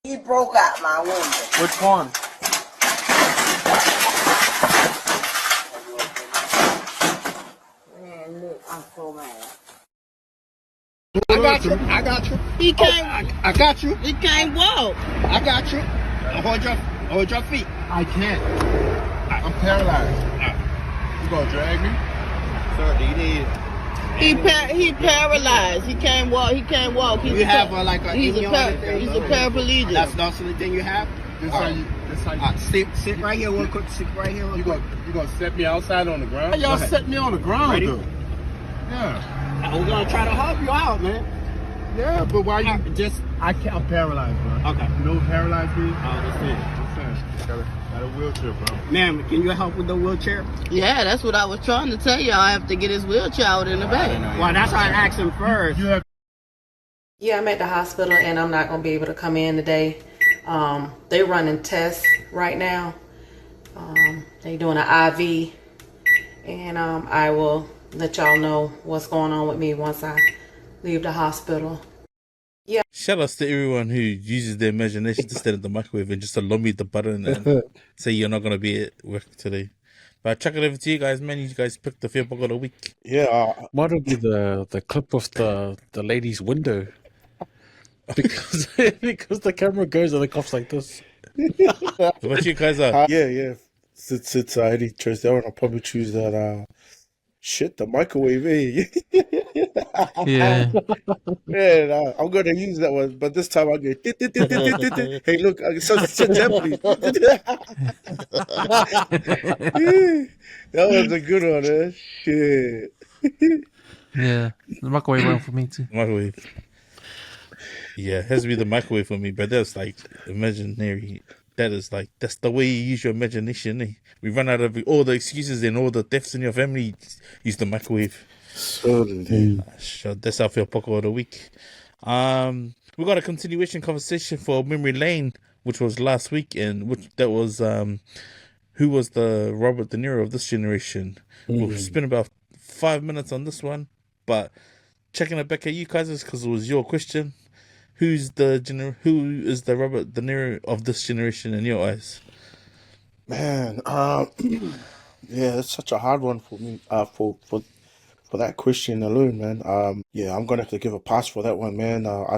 He broke out my window. Which one? I'm so mad. I got you. I got you. He can't. I got you. He can't walk. I got you. Hold your feet. I can't. I'm paralyzed. You gonna drag me? Sir, do you need? He paralyzed. He can't walk. He can't walk. You have like a. He's a paraplegic. That's the only thing you have. This how you. Sit right here. Real quick. Sit right here. You gonna set me outside on the ground? How y'all set me on the ground? Ready? Though? Yeah. We're gonna try to help you out, man. Yeah, but why you I'm paralyzed, bro. Okay. You know what paralyzed means? Oh, that's it. Got a wheelchair, bro. Ma'am, can you help with the wheelchair? Yeah, that's what I was trying to tell you. I have to get his wheelchair out in the back. Well, that's why I asked him first. Yeah, I'm at the hospital and I'm not going to be able to come in today. They're running tests right now. They're doing an IV. And I will let y'all know what's going on with me once I leave the hospital. Yeah. Shout outs to everyone who uses their imagination to stand in the microwave and just unlock the button and say you're not going to be at work today. But chuck it over to you guys, man. You guys picked the Fia Poko of the week. Yeah. Might be the clip of the lady's window. Because the camera goes and the cop's like this. What you guys are? Yeah. Since Eddie chose that one, I'll probably choose that. The microwave, eh? Yeah. Man, I'm gonna use that one, but this time I'll get. Hey, look, such Japanese. That was a good one, man. Shit. Yeah. The microwave one for me too. Microwave. Yeah, it has to be the microwave for me, but that's like imaginary. That's the way you use your imagination. Eh? We run out of all the excuses and all the deaths in your family. Use the microwave. Sure, that's our Fia Poko of the week. We got a continuation conversation for Memory Lane, which was last week, and that was who was the Robert De Niro of this generation. We'll spend about 5 minutes on this one, but checking it back at you guys because it was your question. Who is the Robert De Niro of this generation in your eyes? Man, yeah, it's such a hard one for me. For that question alone, man. Yeah, I'm gonna have to give a pass for that one, man. Gonna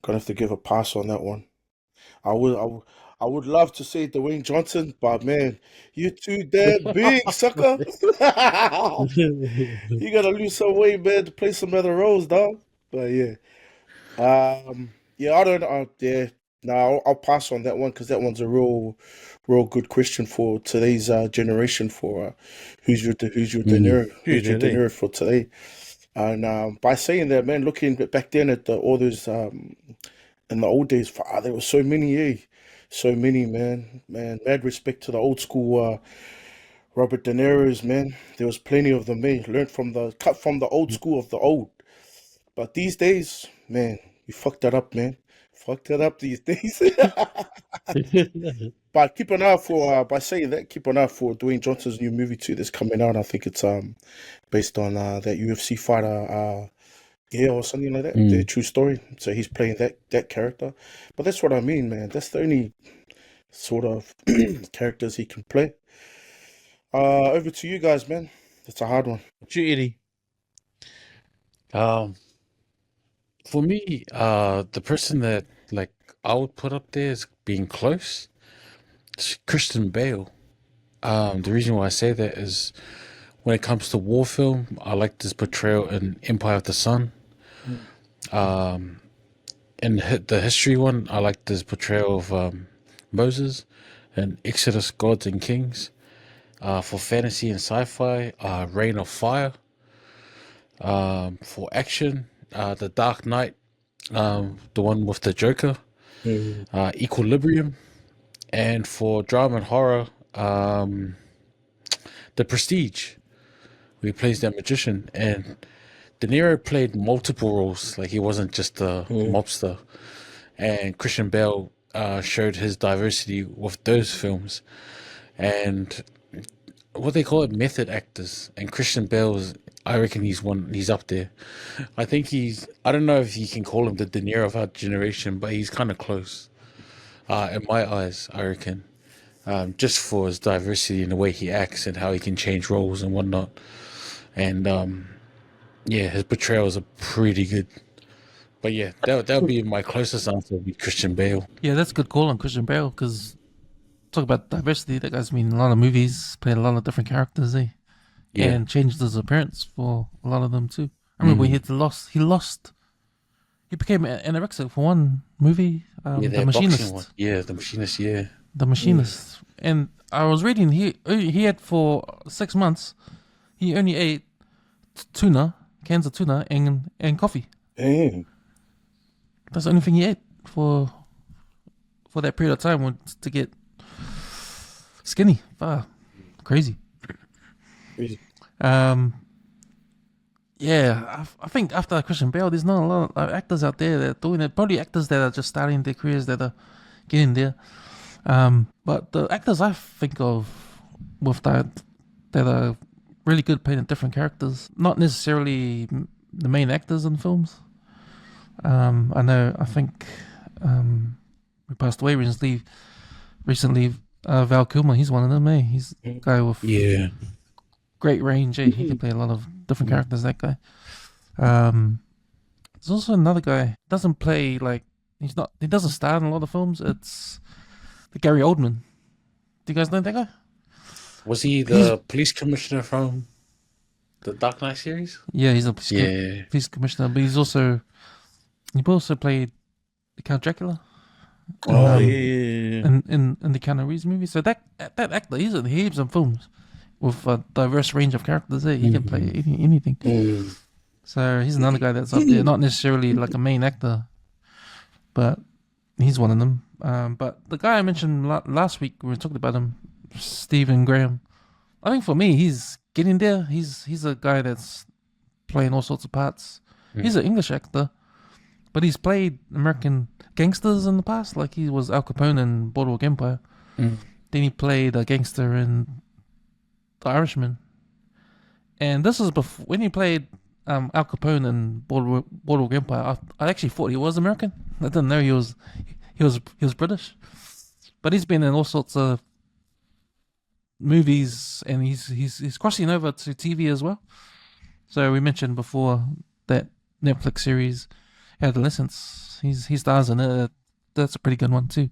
have to give a pass on that one. I would love to say Dwayne Johnson, but man, you too damn big, sucker. You gotta lose some weight, man, to play some other roles, dog. But yeah, I don't know. Yeah, no, I'll pass on that one because that one's a real good question for today's generation. For who's your De Niro for today? And by saying that, man, looking back then at all those in the old days, there were so many, so many, man. Mad respect to the old school Robert De Niro's, man. There was plenty of them, man. Cut from the old school of the old. But these days, man, you fucked that up, man. Fucked it up these days. But keep an eye for, by saying that, keep an eye for Dwayne Johnson's new movie too that's coming out. I think it's based on that UFC fighter, or something like that. The true story. So he's playing that character. But that's what I mean, man. That's the only sort of characters he can play. Over to you guys, man. That's a hard one. What you, Eddie? For me, the person that I would put up there as being close is Christian Bale. The reason why I say that is when it comes to war film, I like this portrayal in Empire of the Sun. In the history one, I like this portrayal of Moses and Exodus, Gods and Kings. For fantasy and sci-fi, Reign of Fire. For action, The Dark Knight, the one with the Joker, Equilibrium, and for drama and horror, The Prestige, where he plays that magician. And De Niro played multiple roles, he wasn't just a mobster. And Christian Bale showed his diversity with those films. And what they call it, method actors. And Christian Bale's, I reckon he's up there. I think I don't know if you can call him the De Niro of our generation, but he's kind of close. In my eyes, I reckon. Just for his diversity in the way he acts and how he can change roles and whatnot. and yeah, his portrayals are pretty good. But yeah, that would be my closest answer. Would be Christian Bale. Yeah, that's a good call on Christian Bale because talk about diversity. That guy's been in a lot of movies, played a lot of different characters, Yeah. and changed his appearance for a lot of them too. I remember he became anorexic for one movie, The Machinist. One. Yeah, The Machinist. Yeah, The Machinist. And I was reading he had for 6 months, he only ate cans of tuna, and coffee. Damn. That's the only thing he ate for that period of time was to get skinny. Crazy. Yeah, I think after Christian Bale, there's not a lot of actors out there that are doing it. Probably actors that are just starting their careers that are getting there. But the actors I think of with that are really good playing different characters, not necessarily the main actors in films. I think we passed away recently. Val Kilmer, he's one of them. He's a guy with great range. He can play a lot of different characters. That guy. There's also another guy doesn't play he doesn't star in a lot of films. It's the Gary Oldman. Do you guys know that guy? Was he the police commissioner from the Dark Knight series? Yeah, he's a police commissioner, but he also played Count Dracula. In the Keanu Reeves movie. So that actor, he's in heaps of films with a diverse range of characters. He can play anything. So he's another guy that's up there, not necessarily like a main actor, but he's one of them. But the guy I mentioned last week, we were talking about him, Stephen Graham. I think for me, he's getting there. He's a guy that's playing all sorts of parts. He's an English actor, but he's played American gangsters in the past. Like he was Al Capone in Boardwalk Empire. Then he played a gangster in The Irishman. And this is before when he played Al Capone in Boardwalk Empire. I actually thought he was American. I didn't know he was British. But he's been in all sorts of movies, and he's crossing over to TV as well. So we mentioned before that Netflix series Adolescence. He stars in it. That's a pretty good one too.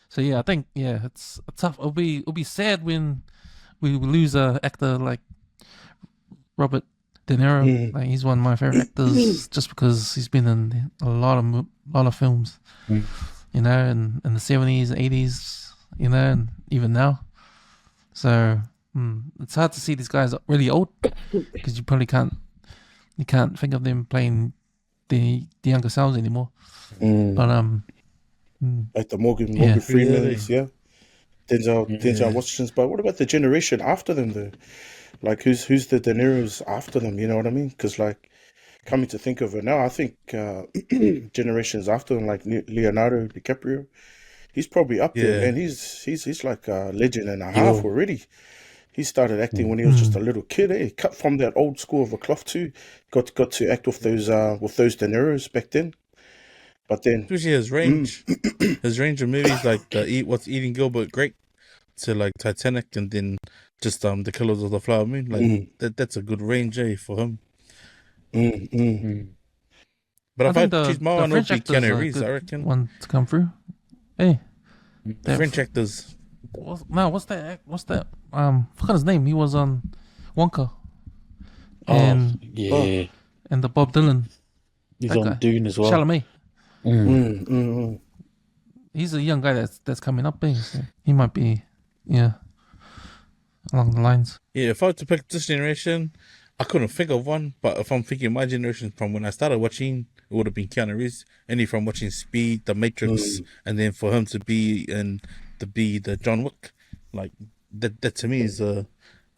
So yeah, I think it's tough. It'll be sad when we lose a actor like Robert De Niro. Like he's one of my favorite actors just because he's been in a lot of films. You know, in the 70s, 80s, you know, and even now. So it's hard to see these guys really old because you probably can't think of them playing the younger selves anymore. But like the Morgan Freemans, Denzel Washington's. But what about the generation after them though? Like who's the De Niro's after them? You know what I mean? Because like coming to think of it now, I think generations after them, like Leonardo DiCaprio, he's probably up there, and he's like a legend and a half already. He started acting when he was just a little kid. Cut from that old school of a cloth too. Got to act with those De Niro's back then. But then, especially his range, his range of movies like What's Eating Gilbert Grape to like Titanic, and then just The Killers of the Flower Moon. Like that's a good range, for him. But if I choose my one, would be Keanu Reeves, I reckon. One to come through. Hey, the French actors. What's that? Forgot his name. He was on Wonka. And the Bob Dylan. He's on guy. Dune as well. Chalamet. He's a young guy that's coming up. So he might be, along the lines. Yeah, if I was to pick this generation, I couldn't think of one. But if I'm thinking my generation from when I started watching, it would have been Keanu Reeves. Only from watching Speed, The Matrix, and then for him to be the John Wick, like that to me is a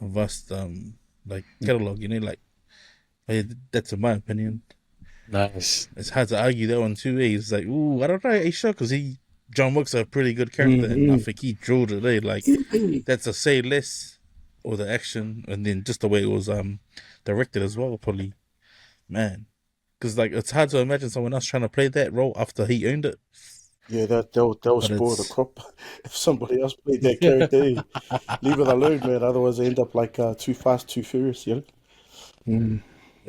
vast catalog. That's in my opinion. Nice. It's hard to argue that one too. It's like, ooh, I don't know, sure, because John Wick's a pretty good character, and I think he drilled it. Like that's a say less, or the action, and then just the way it was directed as well. Probably, man, because like it's hard to imagine someone else trying to play that role after he owned it. Yeah, they'll But spoil the it's crop if somebody else played that character. Leave it alone, man. Otherwise, they end up like Too Fast, Too Furious. You know.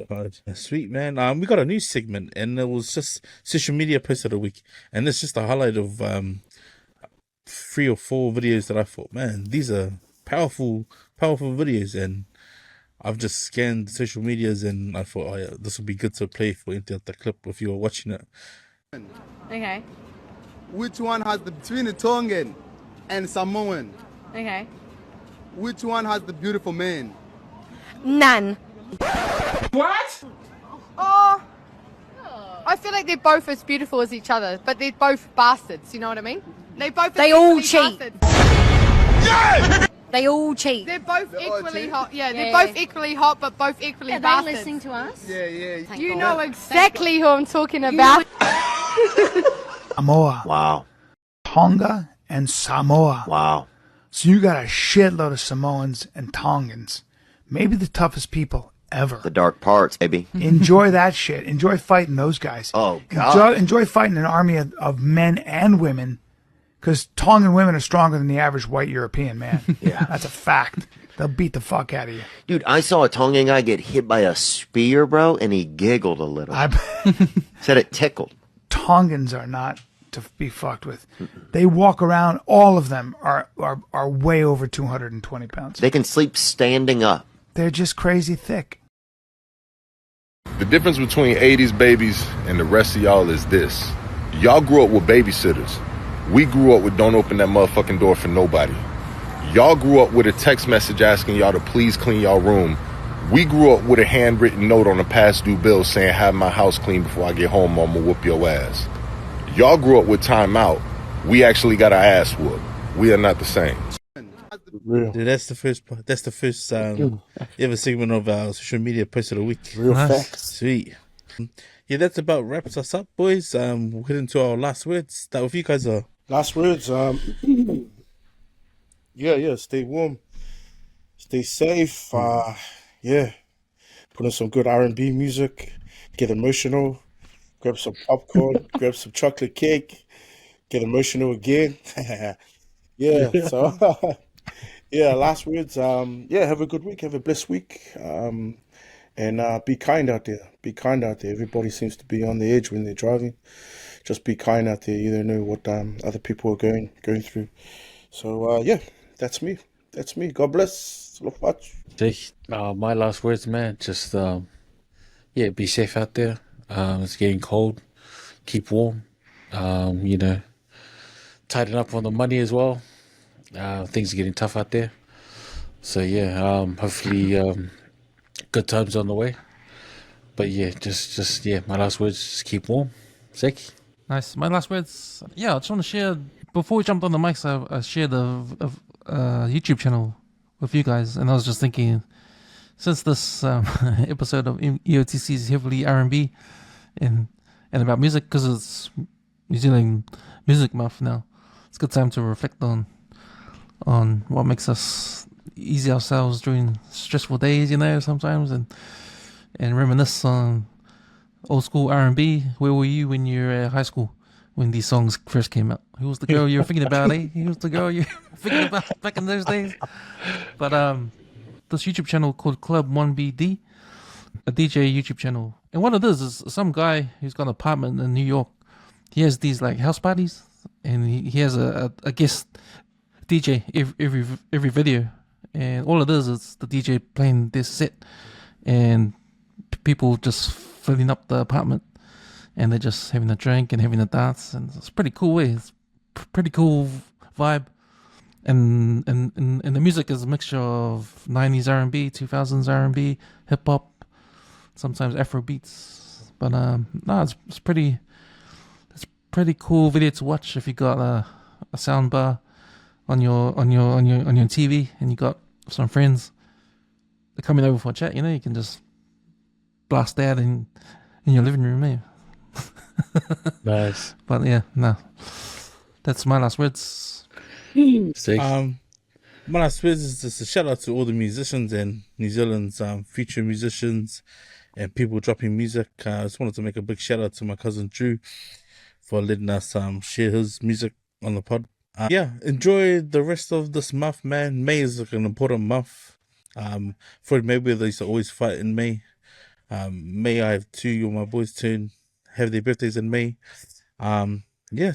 God, sweet man. We got a new segment, and it was just social media post of the week, and it's just a highlight of 3 or 4 videos that I thought, man, these are powerful videos, and I've just scanned social medias, and I thought, oh yeah, this would be good to play for Internet the clip if you were watching it. Okay. Which one has between the Tongan and Samoan? Okay. Which one has the beautiful man? None. What? Oh, I feel like they're both as beautiful as each other, but they're both bastards. You know what I mean? They all cheat. They all cheat. They're both equally hot. Yeah, they're both equally hot, but both equally bastards. They're listening to us. Yeah. You know exactly who I'm talking about. Samoa. Wow. Tonga and Samoa. Wow. So you got a shitload of Samoans and Tongans. Maybe the toughest people ever. The dark parts, baby. Enjoy that shit. Enjoy fighting those guys. Oh, God. Enjoy fighting an army of men and women, because Tongan women are stronger than the average white European man. Yeah. That's a fact. They'll beat the fuck out of you. Dude, I saw a Tongan guy get hit by a spear, bro, and he giggled a little. Said it tickled. Tongans are not to be fucked with. They walk around, all of them are way over 220 pounds. They can sleep standing up. They're just crazy thick. The difference between 80s babies and the rest of y'all is this. Y'all grew up with babysitters. We grew up with don't open that motherfucking door for nobody. Y'all grew up with a text message asking y'all to please clean y'all room. We grew up with a handwritten note on a past due bill saying have my house clean before I get home or I'm gonna whoop your ass. Y'all grew up with timeout. We actually got our ass whooped. We are not the same. Dude, that's the first ever segment of our social media post of the week. Real facts. Sweet. Yeah, that's about wraps us up, boys. We'll get into our last words. Start with you guys. Last words. Yeah. Stay warm. Stay safe. Yeah. Put on some good R&B music. Get emotional. Grab some popcorn. Grab some chocolate cake. Get emotional again. Yeah. So. Yeah. Last words. Yeah. Have a good week. Have a blessed week. And be kind out there. Be kind out there. Everybody seems to be on the edge when they're driving. Just be kind out there. You don't know what other people are going through. So yeah, that's me. That's me. God bless. My last words, man. Just be safe out there. It's getting cold. Keep warm. Tighten up on the money as well. Things are getting tough out there. So yeah, hopefully. Good times on the way. But yeah, just my last words, just keep warm. Sick. Nice. My last words, I just want to share, before we jumped on the mics, I shared a YouTube channel with you guys, and I was just thinking, since this episode of EOTC is heavily R&B and about music, because it's New Zealand Music Month now, it's a good time to reflect on what makes us ease ourselves during stressful days, sometimes, and reminisce on old school R&B. Where were you when you were at high school when these songs first came out? Who was the girl you were thinking about, eh? Who was the girl you were thinking about back in those days? But this YouTube channel called Club 1BD, a DJ YouTube channel, and what it is some guy who's got an apartment in New York. He has these like house parties, and he has a guest DJ every video. And all it is the DJ playing this set, and people just filling up the apartment, and they're just having a drink and having a dance, and it's pretty cool way. It's pretty cool vibe, and the music is a mixture of 90s R&B, 2000s R&B, hip hop, sometimes Afro beats. But it's pretty cool video to watch if you got a sound bar on your TV, and you got some friends that coming over for a chat. You can just blast that in your living room, man. Nice. But yeah, that's my last words. Sick. My last words is just a shout out to all the musicians and New Zealand's future musicians and people dropping music. I just wanted to make a big shout out to my cousin Drew for letting us share his music on the pod. Enjoy the rest of this month, man. May is like an important month. Floyd Mayweather used to always fight in May. May I have 2 of my boys have their birthdays in May.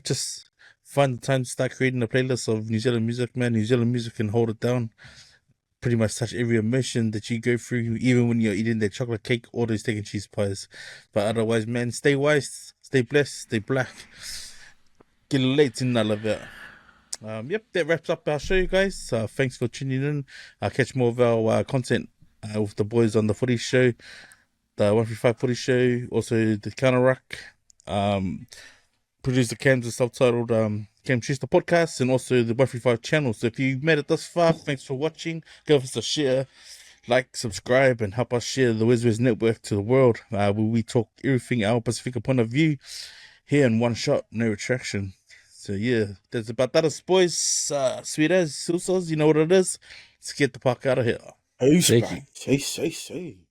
Just find the time to start creating a playlist of New Zealand music, man. New Zealand music can hold it down. Pretty much touch every emotion that you go through, even when you're eating that chocolate cake or those steak and cheese pies. But otherwise, man, stay wise, stay blessed, stay black. Get late in all of it. That wraps up our show, guys. Thanks for tuning in. I'll catch more of our content with the boys on the footy show, the 135 footy show, also the Counter Ruck. Producer Cam's the self-titled Cam Schuster podcast, and also the 135 channel. So if you made it this far, thanks for watching. Give us a share, like, subscribe, and help us share the Wespac network to the world, where we talk everything our Pacifica point of view here in one shot, no retraction. So that's about that, boys. Sweet as Susos, you know what it is. Let's get the fuck out of here. Hey.